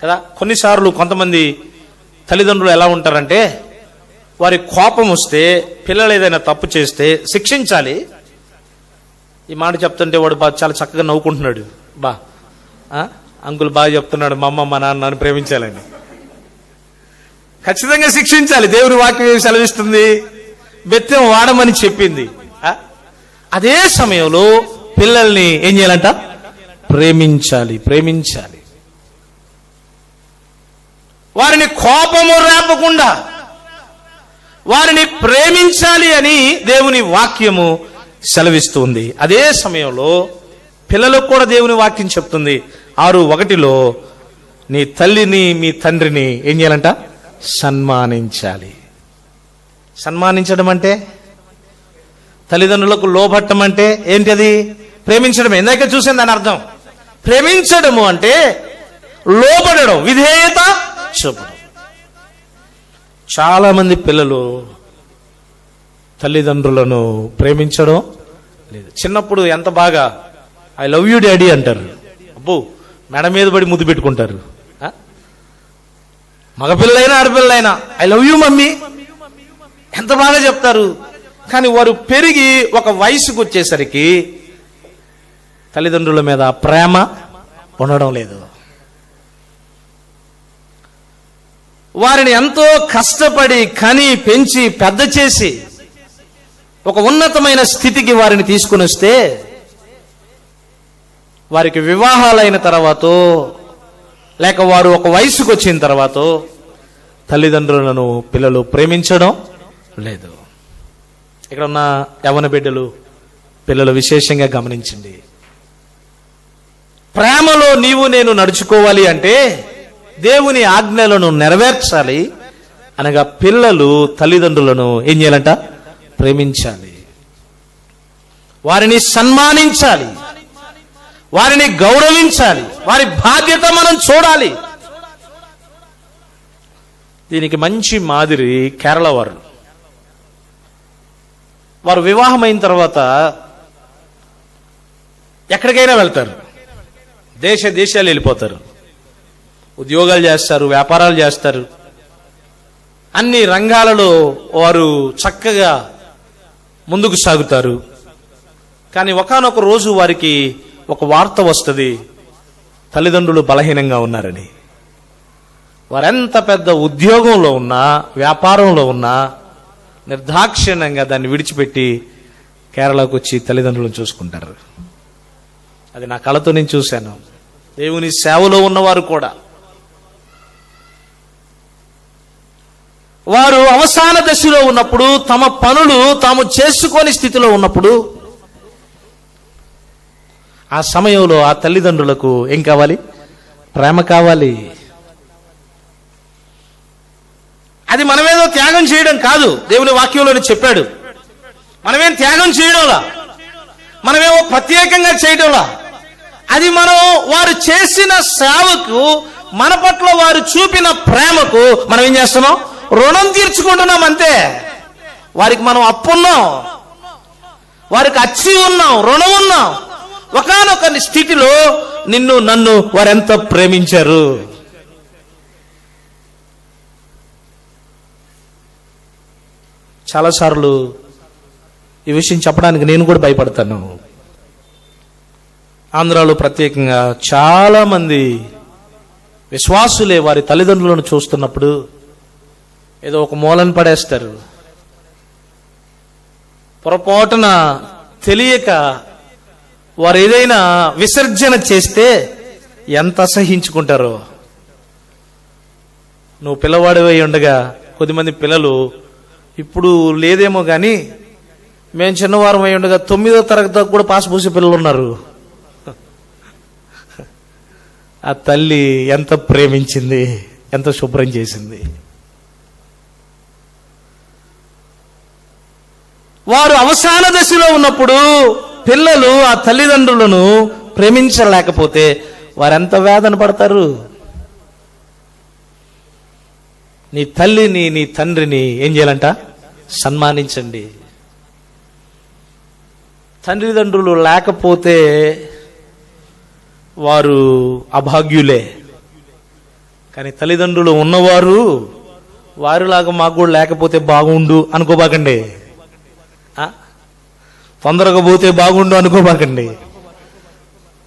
కదా. కొన్నిసార్లు కొంతమంది తల్లిదండ్రులు ఎలా ఉంటారంటే, వారి కోపం వస్తే పిల్లలు ఏదైనా తప్పు చేస్తే శిక్షించాలి. ఈ మాట చెప్తుంటే వాడు చాలా చక్కగా నవ్వుకుంటున్నాడు. అంకుల్ బాగా చెప్తున్నాడు, మా అమ్మ మా నాన్న నన్ను ప్రేమించాలని. ఖచ్చితంగా శిక్షించాలి. దేవుని వాక్యం ఏమి సెలవిస్తుంది? బెత్తం వాడమని చెప్పింది. అదే సమయంలో పిల్లల్ని ఏం చేయాలంట? ప్రేమించాలి. వారిని కోపము రేపకుండా వారిని ప్రేమించాలి అని దేవుని వాక్యము సెలవిస్తుంది. అదే సమయంలో పిల్లలకు కూడా దేవుని వాక్యం చెప్తుంది. 6:1 నీ తల్లిని మీ తండ్రిని ఏం చేయాలంట? సన్మానించాలి. సన్మానించడం అంటే తల్లిదండ్రులకు లోబట్టం అంటే ఏంటి? అది ప్రేమించడమే. ఇందాక చూసాను దాని అర్థం. ప్రేమించడము అంటే లోబడడం, విధేయత చూపడం. చాలా మంది పిల్లలు తల్లిదండ్రులను ప్రేమించడం లేదు. చిన్నప్పుడు ఎంత బాగా ఐ లవ్ యూ డాడీ అంటారు. అబ్బో మెడ మీద పడి ముద్దు పెట్టుకుంటారు. మగపిల్లలైనా ఆడపిల్లలైనా ఐ లవ్ యూ మమ్మీ ఎంత బాగా చెప్తారు. కానీ వారు పెరిగి ఒక వయసుకు వచ్చేసరికి తల్లిదండ్రుల మీద ప్రేమ ఉండడం లేదు. వారిని ఎంతో కష్టపడి కని పెంచి పెద్ద చేసి ఒక ఉన్నతమైన స్థితికి వారిని తీసుకుని వస్తే వారికి వివాహాలైన తర్వాత లేక వారు ఒక వయసుకు వచ్చిన తర్వాత తల్లిదండ్రులను పిల్లలు ప్రేమించడం లేదు. ఇక్కడ ఉన్న యవ్వన బిడ్డలు పిల్లలు విశేషంగా గమనించండి. ప్రేమలో నీవు నేను నడుచుకోవాలి అంటే దేవుని ఆజ్ఞలను నెరవేర్చాలి అనగా పిల్లలు తల్లిదండ్రులను ఏం చేయాలంట? ప్రేమించాలి, వారిని సన్మానించాలి, వారిని గౌరవించాలి, వారి బాధ్యత మనం చూడాలి. దీనికి మంచి మాదిరి కేరళ వారు. వారు వివాహమైన తర్వాత ఎక్కడికైనా వెళ్తారు, దేశాలు వెళ్ళిపోతారు, ఉద్యోగాలు చేస్తారు, వ్యాపారాలు చేస్తారు, అన్ని రంగాలలో వారు చక్కగా ముందుకు సాగుతారు. కానీ ఒకానొక రోజు వారికి ఒక వార్త వస్తుంది, తల్లిదండ్రులు బలహీనంగా ఉన్నారని. వారెంత పెద్ద ఉద్యోగంలో ఉన్నా వ్యాపారంలో ఉన్నా నిర్దాక్షిణ్యంగా దాన్ని విడిచిపెట్టి కేరళకు వచ్చి తల్లిదండ్రులను చూసుకుంటారు. అది నా కళ్ళతో నేను చూశాను. దేవుని సేవలో ఉన్నవారు కూడా వారు అవసాన దశలో ఉన్నప్పుడు, తమ పనులు తాము చేసుకోని స్థితిలో ఉన్నప్పుడు ఆ సమయంలో ఆ తల్లిదండ్రులకు ఏం కావాలి? ప్రేమ కావాలి. అది మనమేదో త్యాగం చేయడం కాదు. దేవుని వాక్యంలోనే చెప్పాడు, మనమేం త్యాగం చేయడంలా, మనమేమో ప్రత్యేకంగా చేయడంలా. అది మనం వారు చేసిన సేవకు, మన పట్ల వారు చూపిన ప్రేమకు మనం ఏం చేస్తున్నాం? రుణం తీర్చుకుంటున్నాం అంతే. వారికి మనం అప్పున్నాం, వారికి అచ్చి ఉన్నాం, రుణం ఉన్నాం. ఒకానొక స్థితిలో నిన్ను నన్ను వారెంత ప్రేమించారు. చాలాసార్లు ఈ విషయం చెప్పడానికి నేను కూడా భయపడతాను. ఆంధ్రాలో ప్రత్యేకంగా చాలా మంది విశ్వాసులే వారి తల్లిదండ్రులను చూస్తున్నప్పుడు ఏదో ఒక మూలను పడేస్తారు. పొరపాటున తెలియక వారు ఏదైనా విసర్జన చేస్తే ఎంత అసహించుకుంటారో. నువ్వు పిల్లవాడివై ఉండగా కొద్దిమంది పిల్లలు, ఇప్పుడు లేదేమో కానీ మేము చిన్నవారం అయి ఉండగా 9వ తరగతి కూడా పాస్ పూసే పిల్లలు ఉన్నారు. ఆ తల్లి ఎంత ప్రేమించింది, ఎంత శుభ్రం చేసింది. వారు అవసాన దశలో ఉన్నప్పుడు పిల్లలు ఆ తల్లిదండ్రులను ప్రేమించలేకపోతే వారెంత వేదన పడతారు. నీ తల్లిని నీ తండ్రిని ఏం చేయాలంట? సన్మానించండి. తల్లిదండ్రులు లేకపోతే వారు అభాగ్యులే. కానీ తల్లిదండ్రులు ఉన్నవారు వారిలాగా మాకు కూడా లేకపోతే బాగుండు అనుకోబాకండి, తొందరగా పోతే బాగుండు అనుకోబాకండి.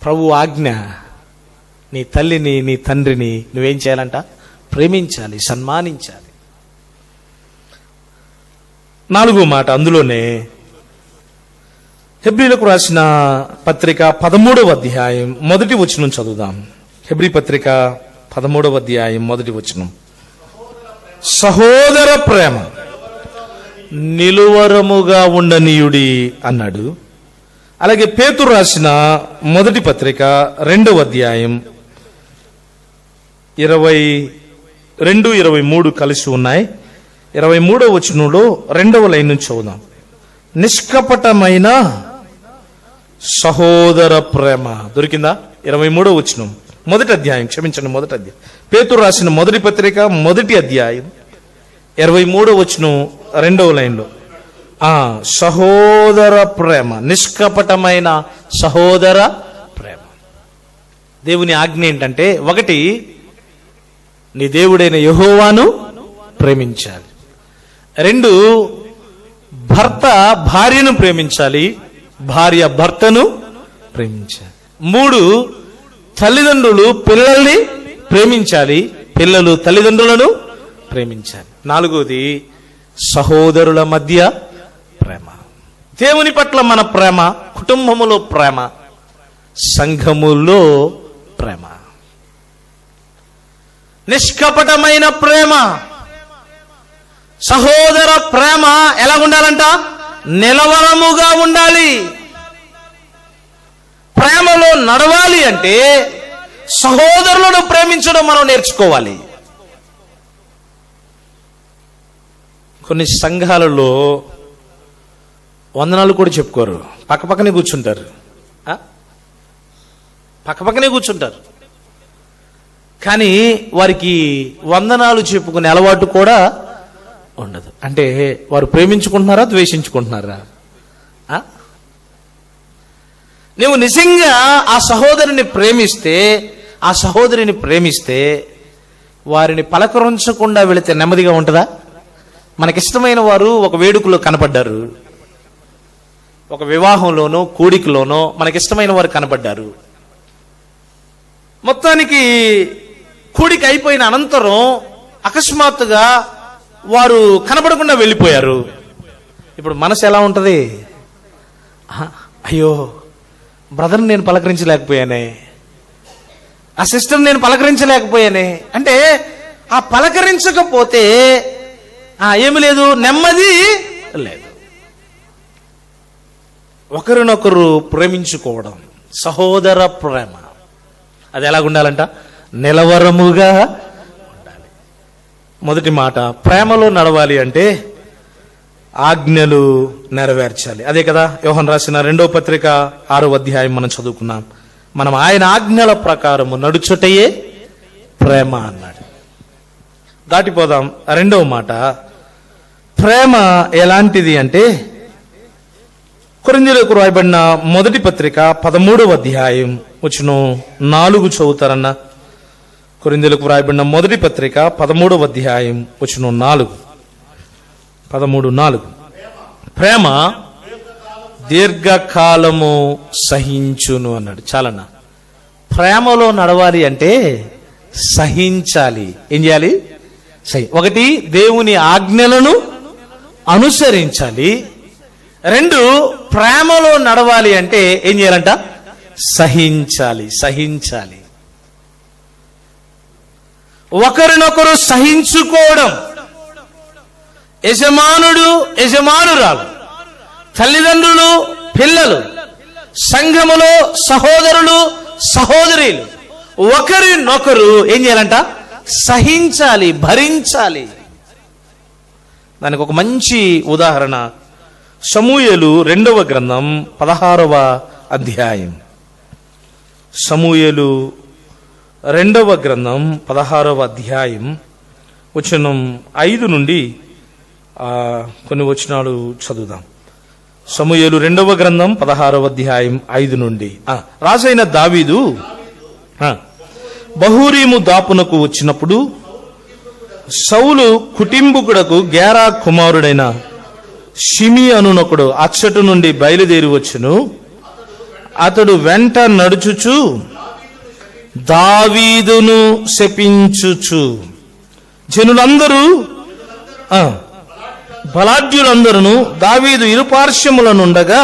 ప్రభు ఆజ్ఞ, నీ తల్లిని నీ తండ్రిని నువ్వేం చేయాలంట? ప్రేమించాలి, సన్మానించాలి. 4వ మాట అందులోనే హెబ్రీలకు రాసిన పత్రిక 13వ అధ్యాయం 1వ వచనం చదువుదాం. హెబ్రీ పత్రిక 13వ అధ్యాయం 1వ వచనం. సహోదర ప్రేమ నిలువరముగా ఉండనీయుడి అన్నాడు. అలాగే పేతురు రాసిన 1వ పత్రిక 2వ అధ్యాయం 22, 23 కలిసి ఉన్నాయి. 23వ వచనంలో 2వ లైన్ నుంచి చదువుదాం. నిష్కపటమైన సహోదర ప్రేమ. దొరికిందా? 23వ వచనం 1వ అధ్యాయం, క్షమించండి 1వ అధ్యాయం, పేతురు రాసిన 1వ పత్రిక 1వ అధ్యాయం 23వ వచనం 2వ లైన్లో సహోదర ప్రేమ, నిష్కపటమైన సహోదర ప్రేమ. దేవుని ఆజ్ఞ ఏంటంటే, ఒకటి, నీ దేవుడైన యెహోవాను ప్రేమించాలి. 2, భర్త భార్యను ప్రేమించాలి, భార్య భర్తను ప్రేమించాలి. 3, తల్లిదండ్రులు పిల్లల్ని ప్రేమించాలి, పిల్లలు తల్లిదండ్రులను ప్రేమించాలి. 4, సహోదరుల మధ్య ప్రేమ. దేవుని పట్ల మన ప్రేమ, కుటుంబములో ప్రేమ, సంఘములో ప్రేమ, నిష్కపటమైన ప్రేమ. సహోదర ప్రేమ ఎలా ఉండాలంట? నిలవరముగా ఉండాలి. ప్రేమలో నడవాలి అంటే సహోదరులను ప్రేమించడం మనం నేర్చుకోవాలి. కొన్ని సంఘాలలో వందనాలు కూడా చెప్పుకోరు, పక్కపక్కనే కూర్చుంటారు. పక్కపక్కనే కూర్చుంటారు, కానీ వారికి వందనాలు చెప్పుకునే అలవాటు కూడా ఉండదు. అంటే వారు ప్రేమించుకుంటున్నారా, ద్వేషించుకుంటున్నారా? నువ్వు నిజంగా ఆ సహోదరుని ప్రేమిస్తే, ఆ సహోదరిని ప్రేమిస్తే వారిని పలకరించకుండా వెళితే నెమ్మదిగా ఉంటుందా? మనకిష్టమైన వారు ఒక వేడుకలో కనపడ్డారు, ఒక వివాహంలోనో కూడికలోనో మనకిష్టమైన వారు కనపడ్డారు. మొత్తానికి కూడిక అయిపోయిన అనంతరం అకస్మాత్తుగా వారు కనపడకుండా వెళ్ళిపోయారు. ఇప్పుడు మనసు ఎలా ఉంటుంది? అయ్యో, బ్రదర్ని నేను పలకరించలేకపోయానే, ఆ సిస్టర్ని నేను పలకరించలేకపోయానే. అంటే ఆ పలకరించకపోతే ఏమి లేదు, నెమ్మది లేదు. ఒకరినొకరు ప్రేమించుకోవడం, సహోదర ప్రేమ, అది ఎలాగుండాలంట? నిలవరముగా ఉండాలి. మొదటి మాట, ప్రేమలో నడవాలి అంటే ఆజ్ఞలు నెరవేర్చాలి. అదే కదా యోహన్ రాసిన 2వ పత్రిక 6వ అధ్యాయం మనం చదువుకున్నాం. మనం ఆయన ఆజ్ఞల ప్రకారము నడుచుటయే ప్రేమ అన్నాడు. దాటిపోదాం. 2వ మాట, ప్రేమ ఎలాంటిది అంటే కొరింథీయులకు రాయబడిన మొదటి పత్రిక 13వ అధ్యాయం వచనం 4 చదువుతారన్న. కొరింథీయులకు రాయబడిన మొదటి పత్రిక 13వ అధ్యాయం వచనం 4, 13:4. ప్రేమ దీర్ఘకాలము సహించును అన్నాడు. చాలన్నా, ప్రేమలో నడవాలి అంటే సహించాలి. ఏం చేయాలి? ఒకటి, దేవుని ఆజ్ఞలను అనుసరించాలి. 2, ప్రేమలో నడవాలి అంటే ఏం చేయాలంట? సహించాలి. సహించాలి. ఒకరినొకరు సహించుకోవడం. యజమానుడు యజమానురాలు, తల్లిదండ్రులు పిల్లలు, సంఘములో సహోదరులు సహోదరీలు ఒకరినొకరు ఏం చేయాలంట? సహించాలి, భరించాలి. దానికి ఒక మంచి ఉదాహరణ సమూయేలు 2వ గ్రంథం 16వ అధ్యాయం. సమూయేలు 2వ గ్రంథం 16వ అధ్యాయం వచనం 5 నుండి కొన్ని వచనాలు చదువుదాం. సమూయేలు 2వ గ్రంథం 16వ అధ్యాయం 5 నుండి. రాజైన దావీదు బహూరీము దాపునకు వచ్చినప్పుడు సౌలు కుటుంబకుడకు గేరా కుమారుడైన షిమి అనునొకడు అచ్చటు నుండి బయలుదేరి వచ్చును. అతడు వెంట నడుచుచు దావీదును శపించుచు, జనులందరూ బలాఢ్యులందరూ దావీదు ఇరుపార్శ్వములనుండగా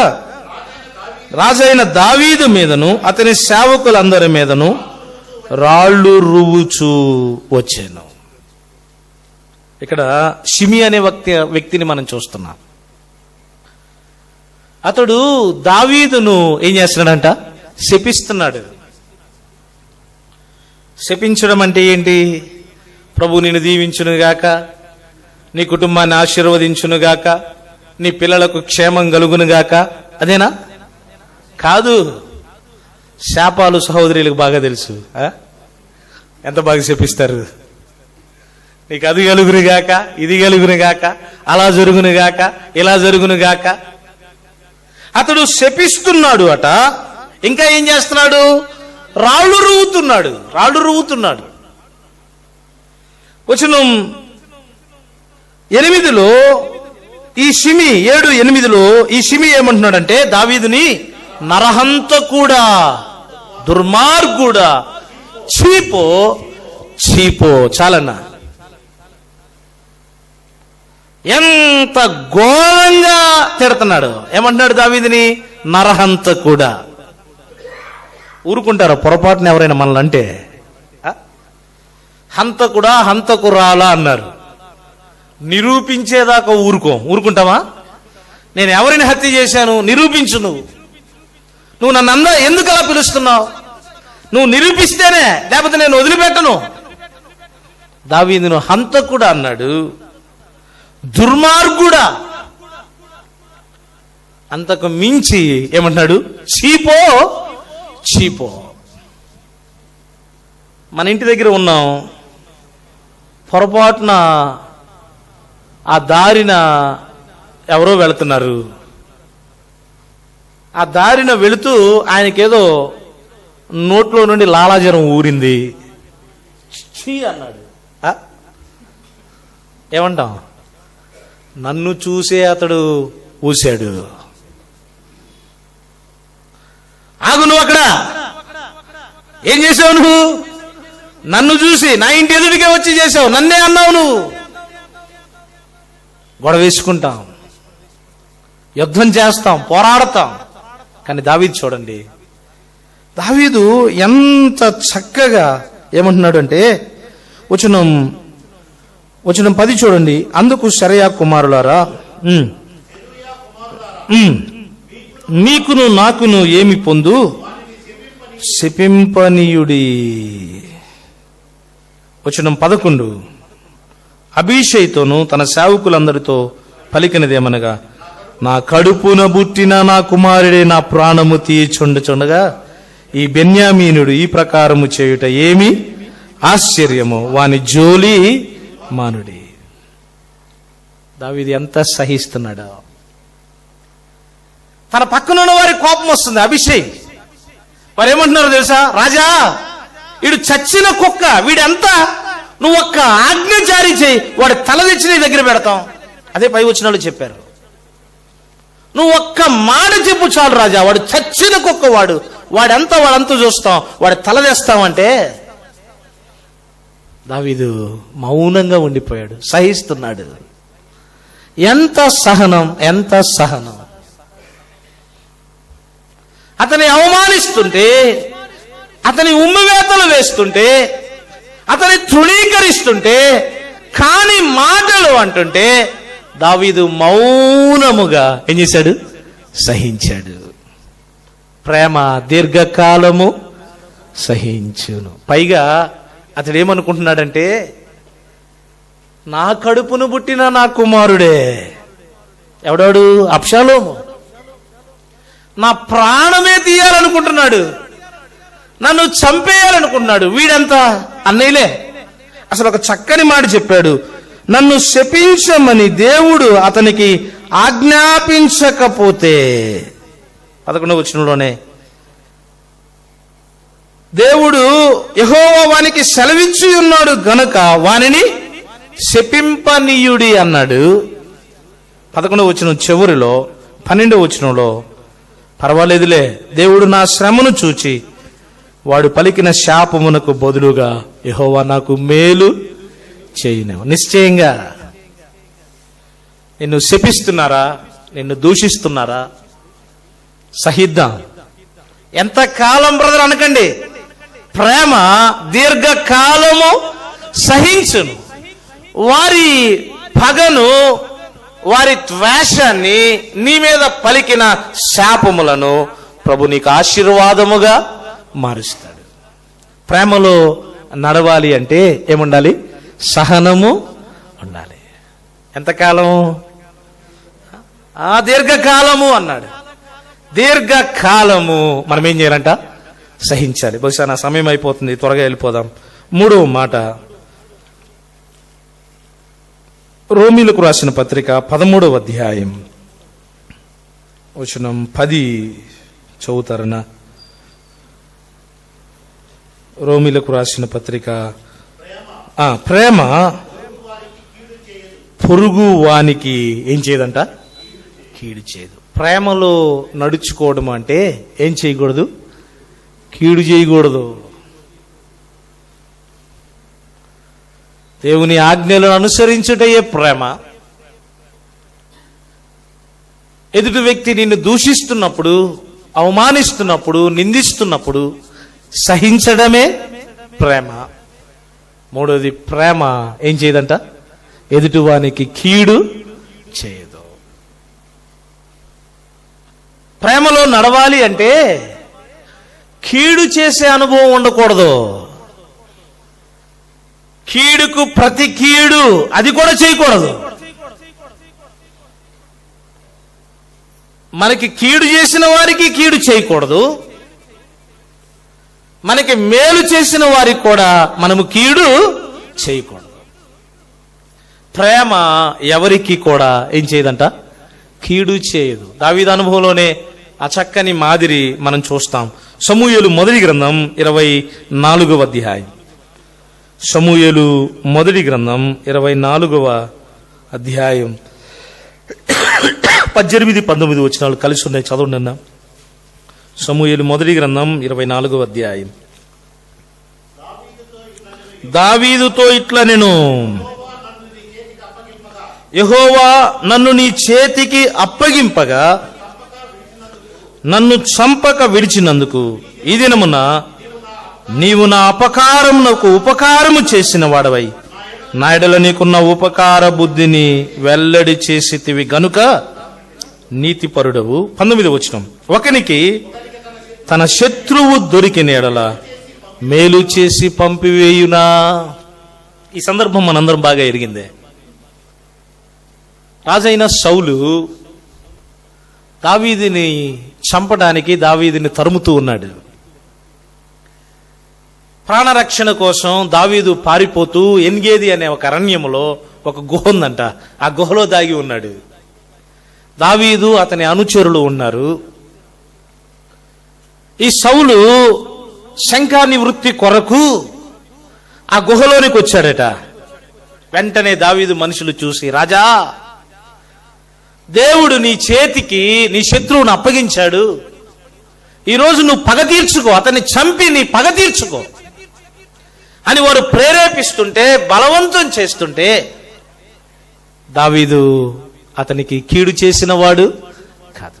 రాజైన దావీదు మీదను అతని సేవకులందరి మీదను రాళ్ళు రువ్వుచూ వచ్చాను. ఇక్కడ షిమి అనే వ్యక్తిని మనం చూస్తున్నాం. అతడు దావీదును ఏం చేస్తున్నాడంట? శపిస్తున్నాడు. శపించడం అంటే ఏంటి? ప్రభు నిన్ను దీవించునుగాక, నీ కుటుంబాన్ని ఆశీర్వదించునుగాక, నీ పిల్లలకు క్షేమం కలుగునుగాక, అదేనా? కాదు. శాపాలు సహోదరులకు బాగా తెలుసు. ఎంత బాగా శపిస్తారు. నీకు అది కలుగునుగాక, ఇది కలుగునుగాక, అలా జరుగునుగాక, ఇలా జరుగునుగాక. అతడు శపిస్తున్నాడు అట. ఇంకా ఏం చేస్తున్నాడు? రాళ్ళు రువ్వుతున్నాడు. వచనం 8లో ఈ షిమి 7:8లో ఈ షిమి ఏమంటున్నాడంటే దావీదుని నరహంతకుడా, దుర్మార్గుడా, చీపో చాలన్నా. ఎంత ఘోరంగా తిడుతున్నాడు. ఏమంటున్నాడు దావీదుని? నరహంతకుడా. ఊరుకుంటారా పొరపాటున ఎవరైనా మనల్ని అంటే? హంతకుడా, హంతకురాలా అన్నారు. నిరూపించేదాకా ఊరుకుంటావా? నేను ఎవరిని హత్య చేశాను నిరూపించు. నువ్వు నన్ను ఎందుకు అలా పిలుస్తున్నావు? నువ్వు నిరూపిస్తేనే, లేకపోతే నేను వదిలిపెట్టను. దావీదును హంతకుడా అన్నాడు, దుర్మార్గుడా, అంతకు మించి ఏమంటున్నాడు? చీపో. మన ఇంటి దగ్గర ఉన్నాం, పొరపాటున ఆ దారిన ఎవరో వెళుతున్నారు. ఆ దారిన వెళుతూ ఆయనకేదో నోట్లో నుండి లాలాజలం ఊరింది. చీ అన్నాడు. ఏమంటాం? నన్ను చూసే అతడు ఊశాడు. ఆగు, నువ్వు అక్కడ ఏం చేసావు? నువ్వు నన్ను చూసి నా ఇంటి ఎదుటికే వచ్చి చేసావు, నన్నే అన్నావు. నువ్వు గొడవ వేసుకుంటాం, యుద్ధం చేస్తాం, పోరాడతాం. కానీ దావీదు చూడండి, దావీదు ఎంత చక్కగా ఏమంటున్నాడు అంటే వచనం 10 చూడండి. అందుకు సెరయా కుమారులారా, నీకును నాకును ఏమి పొందు? శపింపనీయుడి. వచనం 11, అబీషైతోను తన సేవకులందరితో పలికినదేమనగా, నా కడుపున బుట్టిన నా కుమారుడే నా ప్రాణము తీయుచుండగా ఈ బెన్యామీనుడు ఈ ప్రకారము చేయుట ఏమి ఆశ్చర్యము, వాని జోలి మానుడి. దావీదు ఎంత సహిస్తున్నాడో. తన పక్కనున్న వారి కోపం వస్తుంది. అభిషేక్ వారు ఏమంటున్నారో తెలుసా? రాజా, వీడు చచ్చిన కుక్క, వీడెంత, నువ్వు ఒక్క ఆజ్ఞ జారీ చేయి, వాడి తల తెచ్చి నీ దగ్గర పెడతాం. అదే పై వచ్చిన వాళ్ళు చెప్పారు. నువ్వు ఒక్క మాట చెప్పు చాలు రాజా, వాడు చచ్చిన కుక్క, వాడంతా చూస్తాం, వాడి తల తెస్తామంటే దావీదు మౌనంగా ఉండిపోయాడు, సహిస్తున్నాడు. ఎంత సహనం. అతని అవమానిస్తుంటే, అతని ఉమ్మివేతలు వేస్తుంటే, అతని తృణీకరిస్తుంటే, కాని మాటలు అంటుంటే దావీదు మౌనముగా ఏం చేశాడు? సహించాడు. ప్రేమ దీర్ఘకాలము సహించును. పైగా అతడు ఏమనుకుంటున్నాడంటే, నా కడుపును పుట్టిన నా కుమారుడే. ఎవడాడు? అబ్షాలోము. నా ప్రాణమే తీయాలనుకుంటున్నాడు, నన్ను చంపేయాలనుకుంటున్నాడు. వీడంతా అన్నయ్యలే. అసలు ఒక చక్కని మాట చెప్పాడు, నన్ను శపించమని దేవుడు అతనికి ఆజ్ఞాపించకపోతే. 11వ వచనంలోనే దేవుడు యెహోవా వానికి సెలవిచ్చి ఉన్నాడు గనుక వానిని శపింపనీయుడి అన్నాడు. 11వ వచనం చివరిలో 12వ వచనంలో, పర్వాలేదులే, దేవుడు నా శ్రమను చూచి వాడు పలికిన శాపమునకు బదులుగా యెహోవా నాకు మేలు చేయను. నిశ్చయంగా నిన్ను శపిస్తున్నారా, నిన్ను దూషిస్తున్నారా, సహిద్దాం. ఎంతకాలం బ్రదర్ అనకండి, ప్రేమ దీర్ఘకాలము సహించును. వారి పగను, వారి ద్వేషాన్ని, నీ మీద పలికిన శాపములను ప్రభు నీకు ఆశీర్వాదముగా మారుస్తాడు. ప్రేమలో నడవాలి అంటే ఏముండాలి? సహనము ఉండాలి. ఎంతకాలం? దీర్ఘకాలము అన్నాడు. దీర్ఘకాలము మనం ఏం చేయాలంట? సహించాలి. బహుశా నా సమయం అయిపోతుంది, త్వరగా వెళ్ళిపోదాం. 3వ మాట, రోమీలకు రాసిన పత్రిక 13వ అధ్యాయం వచనం 10 చదువుతారనా? రోమిలకు రాసిన పత్రిక, ప్రేమ పొరుగు వానికి ఏం చేయదంట? కీడు చేయదు. ప్రేమలో నడుచుకోవడం అంటే ఏం చేయకూడదు? కీడు చేయకూడదు. దేవుని ఆజ్ఞలను అనుసరించుటయే ప్రేమ. ఎదుటి వ్యక్తి నిన్ను దూషిస్తున్నప్పుడు, అవమానిస్తున్నప్పుడు, నిందిస్తున్నప్పుడు సహించడమే ప్రేమ. మూడోది, ప్రేమ ఏం చేయదంట? ఎదుటివానికి కీడు చేయదు. ప్రేమలో నడవాలి అంటే కీడు చేసే అనుభవం ఉండకూడదు. కీడుకు ప్రతి కీడు అది కూడా చేయకూడదు. మనకి కీడు చేసిన వారికి కీడు చేయకూడదు. మనకి మేలు చేసిన వారికి కూడా మనము కీడు చేయకూడదు. ప్రేమ ఎవరికి కూడా ఏం చేయదంట? కీడు చేయదు. దావీదు అనుభవంలోనే ఆ చక్కని మాదిరి మనం చూస్తాం. సమూయేలు మొదటి గ్రంథం 24వ అధ్యాయం. సమూయేలు మొదటి గ్రంథం 24వ అధ్యాయం 18-19 వచనాలు కలిసి ఉన్నాయి, చదవండి అన్న. సమూయేలు మొదటి గ్రంథం 24వ అధ్యాయం. దావీదుతో ఇట్లా నేను, యెహోవా నన్ను నీ చేతికి అప్పగింపగా నన్ను చంపక విడిచినందుకు ఈ దినమున నీవు నా అపకారమునకు ఉపకారము చేసిన వాడవై నా యెడల నీకున్న ఉపకార బుద్ధిని వెల్లడి చేసితివి గనుక నీతిపరుడవు. 19వ వచనం. ఒకనికి తన శత్రువు దొరికిన యెడల మేలు చేసి పంపివేయునా. ఈ సందర్భం మనందరం బాగా ఎరిగిందే. రాజైన సౌలు దావీదుని చంపడానికి దావీదుని తరుముతూ ఉన్నాడు. ప్రాణరక్షణ కోసం దావీదు పారిపోతూ ఎన్గేది అనే ఒక అరణ్యములో ఒక గుహ ఉందంట. ఆ గుహలో దాగి ఉన్నాడు. దావీదు అతని అనుచరులు ఉన్నారు. ఈ సౌలు శంకా నివృత్తి కొరకు ఆ గుహలోనికి వచ్చాడట. వెంటనే దావీదు మనుషులు చూసి, రాజా, దేవుడు నీ చేతికి నీ శత్రువును అప్పగించాడు, ఈరోజు నువ్వు పగ తీర్చుకో, అతన్ని చంపి నీ పగ తీర్చుకో అని వారు ప్రేరేపిస్తుంటే, బలవంతం చేస్తుంటే దావీదు అతనికి కీడు చేసిన వాడు కాదు.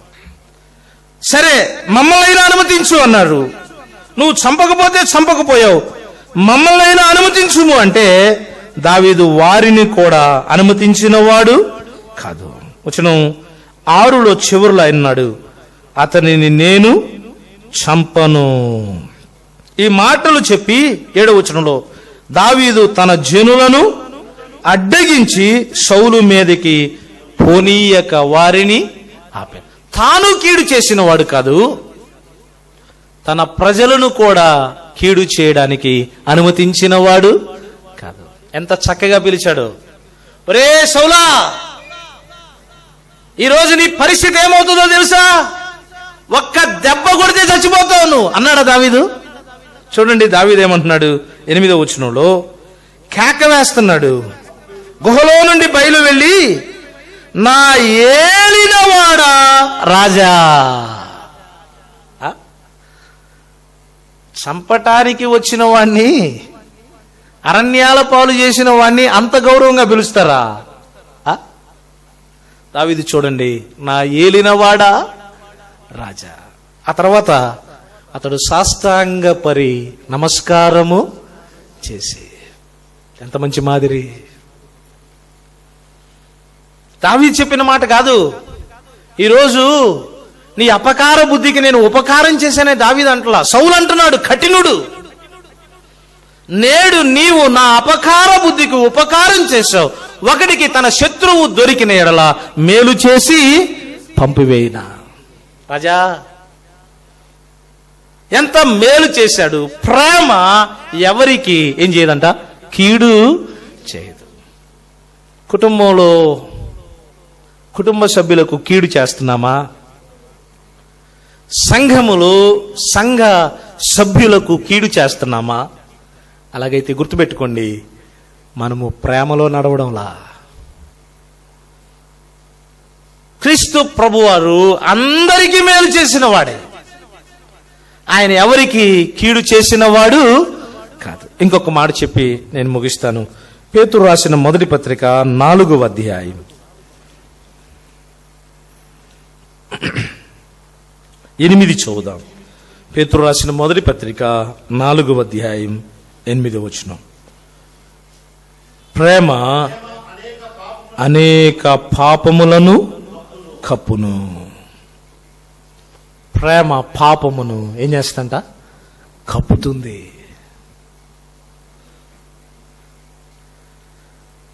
సరే, మమ్మల్ని అనుమతించు అన్నారు. నువ్వు చంపకపోతే చంపకపోయావు, మమ్మల్ని అనుమతించుము అంటే దావీదు వారిని కూడా అనుమతించిన వాడు కాదు. వచనం 6లో చివరిలో అన్నాడు, అతనిని నేను చంపను. ఈ మాటలు చెప్పి 7వ వచనంలో దావీదు తన జనులను అడ్డగించి సౌలు మీదకి పోనీయక వారిని ఆపాడు. తాను కీడు చేసిన వాడు కాదు, తన ప్రజలను కూడా కీడు చేయడానికి అనుమతించిన వాడు కాదు. ఎంత చక్కగా పిలిచాడు. ఒరే సౌలా, ఈరోజు నీ పరిస్థితి ఏమవుతుందో తెలుసా? ఒక్క దెబ్బ కొడితే చచ్చిపోతావు నువ్వు అన్నాడా దావీదు? చూడండి దావీదు ఏమంటున్నాడు 8వ వచనంలో. కేక వేస్తున్నాడు. గుహలో నుండి బయలు వెళ్ళి, నా ఏలినవాడా రాజా. చంపటానికి వచ్చిన వాణ్ణి, అరణ్యాల పాలు చేసిన వాణ్ణి అంత గౌరవంగా పిలుస్తారా? దావీదు చూడండి, నా ఏలినవాడా రాజా. ఆ తర్వాత అతడు సాష్టాంగ పరి నమస్కారము చేసి, ఎంత మంచి మాదిరి. దావీదు చెప్పిన మాట కాదు. ఈరోజు నీ అపకార బుద్ధికి నేను ఉపకారం చేశానే దావీదు అంటలా, సౌలు అంటున్నాడు, కఠినుడు. నేడు నీవు నా అపకార బుద్ధికి ఉపకారం చేశావు, ఒకడికి తన శత్రువు దొరికిన యెడల మేలు చేసి పంపివేయినా. రాజా, ఎంత మేలు చేశాడు. ప్రేమ ఎవరికి ఏం చేయదంట? కీడు చేయదు. కుటుంబంలో కుటుంబ సభ్యులకు కీడు చేస్తున్నామా? సంఘములో సంఘ సభ్యులకు కీడు చేస్తున్నామా? అలాగైతే గుర్తుపెట్టుకోండి, మనము ప్రేమలో నడవడంలా. క్రీస్తు ప్రభువారు అందరికీ మేలు చేసిన వాడే, ఆయన ఎవరికి కీడు చేసిన వాడు కాదు. ఇంకొక మాట చెప్పి నేను ముగిస్తాను. పేతురు రాసిన మొదటి పత్రిక 4వ అధ్యాయం 8 చూద్దాం. పేతురు రాసిన మొదటి పత్రిక 4వ అధ్యాయం 8వ వచనం. ప్రేమ అనేక పాపములను కప్పును. ప్రేమ పాపమును ఏం చేస్తంట? కప్పుతుంది.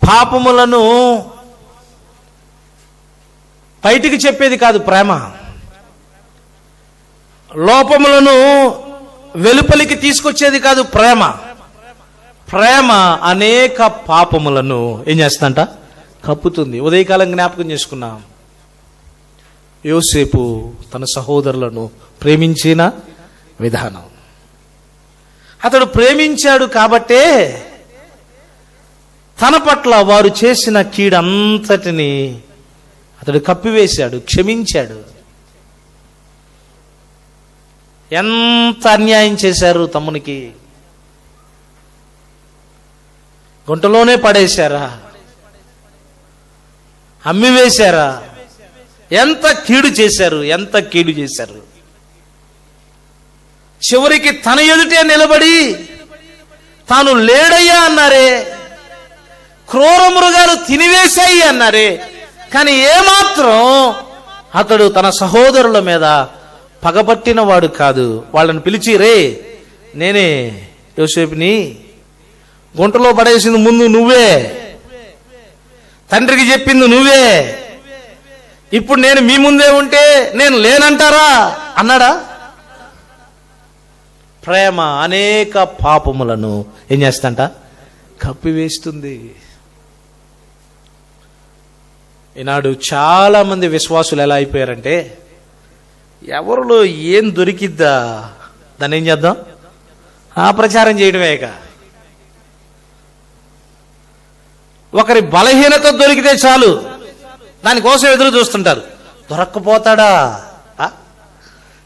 పాపములను బయటికి చెప్పేది కాదు ప్రేమ. లోపములను వెలుపలికి తీసుకొచ్చేది కాదు ప్రేమ. ప్రేమ అనేక పాపములను ఏం చేస్తంట? కప్పుతుంది. ఉదయకాలం జ్ఞాపకం చేసుకున్నాం. యోసేపు తన సహోదరులను ప్రేమించిన విధానం. అతడు ప్రేమించాడు కాబట్టే తన పట్ల వారు చేసిన కీడంతటిని అతడు కప్పివేశాడు, క్షమించాడు. ఎంత అన్యాయం చేశారు తమ్మునికి! గుంటలోనే పడేశారా? అమ్మివేశారా? ఎంత కీడు చేశారు, ఎంత కీడు చేశారు. చివరికి తన ఎదుటే నిలబడి తాను లేడయ్యా అన్నారే, క్రూర మృగాలు తినివేశాయి అన్నారే. కానీ ఏమాత్రం అతడు తన సహోదరుల మీద పగపట్టిన వాడు కాదు. వాళ్ళని పిలిచి, రే నేనే యోసేపుని, గుంటలో పడేసింది ముందు నువ్వే, తండ్రికి చెప్పింది నువ్వే, ఇప్పుడు నేను మీ ముందే ఉంటే నేను లేనంటారా అన్నాడా? ప్రేమ అనేక పాపములను ఏం చేస్తంట? కప్పివేస్తుంది. ఈనాడు చాలా మంది విశ్వాసులు ఎలా అయిపోయారంటే, ఎవరిలో ఏం దొరికిద్దా దాన్ని ఏం చేద్దాం? ప్రచారం చేయడమేక. ఒకరి బలహీనత దొరికితే చాలు, దానికోసం ఎదురు చూస్తుంటారు. దొరక్కపోతాడా?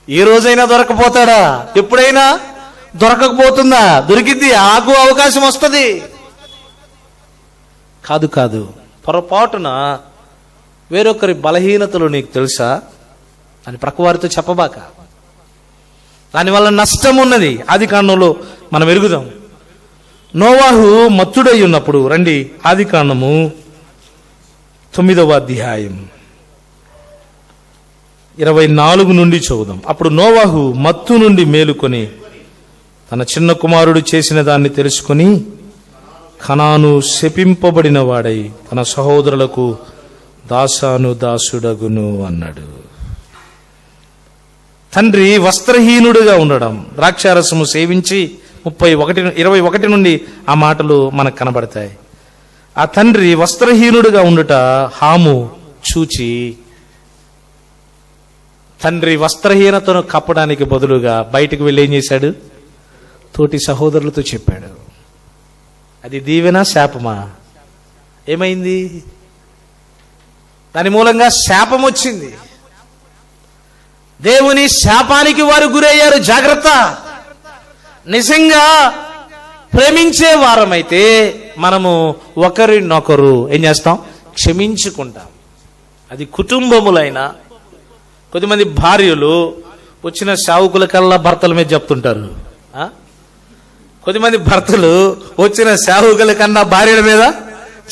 ఏ రోజైనా దొరక్కపోతాడా? ఎప్పుడైనా దొరకకపోతుందా? దొరికిద్ది, ఆకు అవకాశం వస్తుంది. కాదు కాదు, పొరపాటున వేరొకరి బలహీనతలు నీకు తెలుసా అని ప్రక్కవారితో చెప్పబాక. దానివల్ల నష్టం ఉన్నది. ఆదికాండంలో మనం ఎరుగుదాం. నోవాహు మత్తుడై ఉన్నప్పుడు, రండి ఆదికాండము 9వ అధ్యాయం 24 నుండి చదువుదాం. అప్పుడు నోవాహు మత్తు నుండి మేలుకొని తన చిన్న కుమారుడు చేసిన దాన్ని తెలుసుకొని, కనాను శపింపబడిన వాడై తన సహోదరులకు దాసాను దాసుడగును అన్నాడు. తండ్రి వస్త్రహీనుడిగా ఉండడం, ద్రాక్షారసము సేవించి 21 నుండి ఆ మాటలు మనకు కనబడతాయి. ఆ తండ్రి వస్త్రహీనుడిగా ఉండుట హాము చూచి తండ్రి వస్త్రహీనతను కప్పడానికి బదులుగా బయటకు వెళ్ళి ఏం చేశాడు? తోటి సహోదరులతో చెప్పాడు. అది దీవెనా శాపమా? ఏమైంది? దాని మూలంగా శాపం వచ్చింది. దేవుని శాపానికి వారు గురయ్యారు. జాగ్రత్త. నిజంగా ప్రేమించే వారమైతే మనము ఒకరినొకరు ఏం చేస్తాం? క్షమించుకుంటాం. అది కుటుంబములైనా. కొద్దిమంది భార్యలు వచ్చిన సావుకుల కల్లా భర్తల మీద చెప్తుంటారు. కొద్దిమంది భర్తలు వచ్చిన సావుకుల కన్నా భార్యల మీద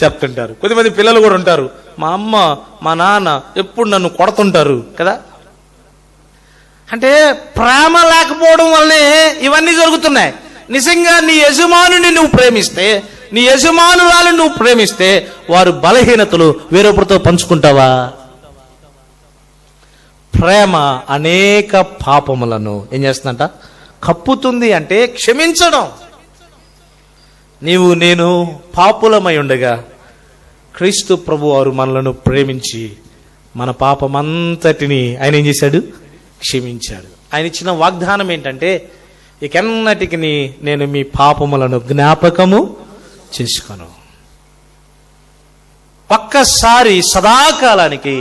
చెప్తుంటారు. కొద్దిమంది పిల్లలు కూడా ఉంటారు, మా అమ్మ మా నాన్న ఎప్పుడు నన్ను కొడుతుంటారు కదా. అంటే ప్రేమ లేకపోవడం వల్లనే ఇవన్నీ జరుగుతున్నాయి. నిజంగా నీ యజమానుని నువ్వు ప్రేమిస్తే, నీ యజమానురాలను నువ్వు ప్రేమిస్తే, వారు బలహీనతలు వేరొకరితో పంచుకుంటావా? ప్రేమ అనేక పాపములను ఏం చేస్తుందంట? కప్పుతుంది. అంటే క్షమించడం. నీవు నేను పాపులమై ఉండగా క్రీస్తు ప్రభు వారు మనలను ప్రేమించి మన పాపమంతటిని ఆయన ఏం చేశాడు? క్షమించాడు. ఆయన ఇచ్చిన వాగ్దానం ఏంటంటే, ఇకెన్నటికి నేను మీ పాపములను జ్ఞాపకము చేసుకోను. ఒక్కసారి సదాకాలానికి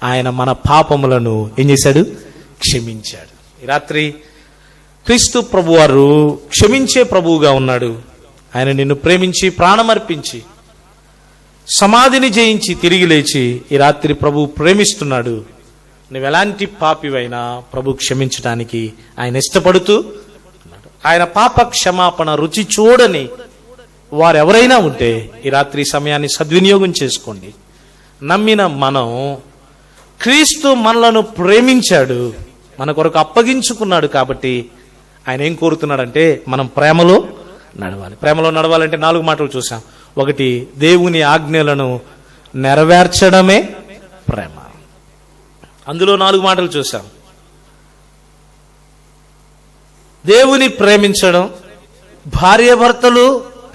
ఆయన మన పాపములను ఏం చేశాడు? క్షమించాడు. ఈ రాత్రి క్రీస్తు ప్రభువారు క్షమించే ప్రభువుగా ఉన్నాడు. ఆయన నిన్ను ప్రేమించి ప్రాణమర్పించి సమాధిని జయించి తిరిగి లేచి ఈ రాత్రి ప్రభు ప్రేమిస్తున్నాడు. నువ్వెలాంటి పాపివైనా ప్రభు క్షమించడానికి ఆయన ఇష్టపడుతూ ఉన్నాడు. ఆయన పాప క్షమాపణ రుచి చూడని వారెవరైనా ఉంటే ఈ రాత్రి సమయాన్ని సద్వినియోగం చేసుకోండి. నమ్మిన మనం క్రీస్తు మనలను ప్రేమించాడు, మన కొరకు అప్పగించుకున్నాడు. కాబట్టి ఆయన ఏం కోరుతున్నాడంటే మనం ప్రేమలో నడవాలి. ప్రేమలో నడవాలంటే 4 మాటలు చూసాం. 1, దేవుని ఆజ్ఞలను నెరవేర్చడమే ప్రేమ. అందులో 4 మాటలు చూసాం. దేవుని ప్రేమించడం, భార్యాభర్తలు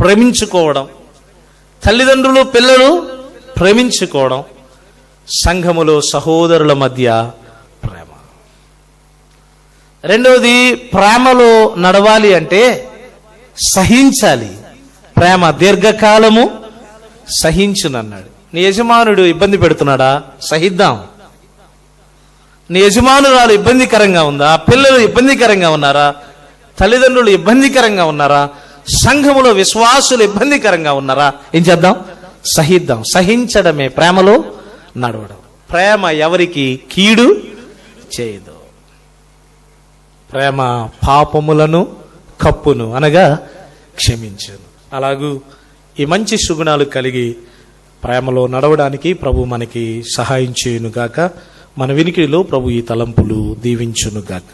ప్రేమించుకోవడం, తల్లిదండ్రులు పిల్లలు ప్రేమించుకోవడం, సంఘములో సహోదరుల మధ్య ప్రేమ. రెండవది, ప్రేమలో నడవాలి అంటే సహించాలి. ప్రేమ దీర్ఘకాలము సహించునన్నాడు. నీ యజమానుడు ఇబ్బంది పెడుతున్నాడా? సహిద్దాం. నీ యజమానురాలు ఇబ్బందికరంగా ఉందా? పిల్లలు ఇబ్బందికరంగా ఉన్నారా? తల్లిదండ్రులు ఇబ్బందికరంగా ఉన్నారా? సంఘములో విశ్వాసులు ఇబ్బందికరంగా ఉన్నారా? ఏం చేద్దాం? సహిద్దాం. సహించడమే ప్రేమలో నడవడం. ప్రేమ ఎవరికి కీడు చేయదు. ప్రేమ పాపములను కప్పును, అనగా క్షమించును. అలాగూ ఈ మంచి సుగుణాలు కలిగి ప్రేమలో నడవడానికి ప్రభు మనకి సహాయం చేయునుగాక. మన వినికిడిలో ప్రభు ఈ తలంపులు దీవించునుగాక.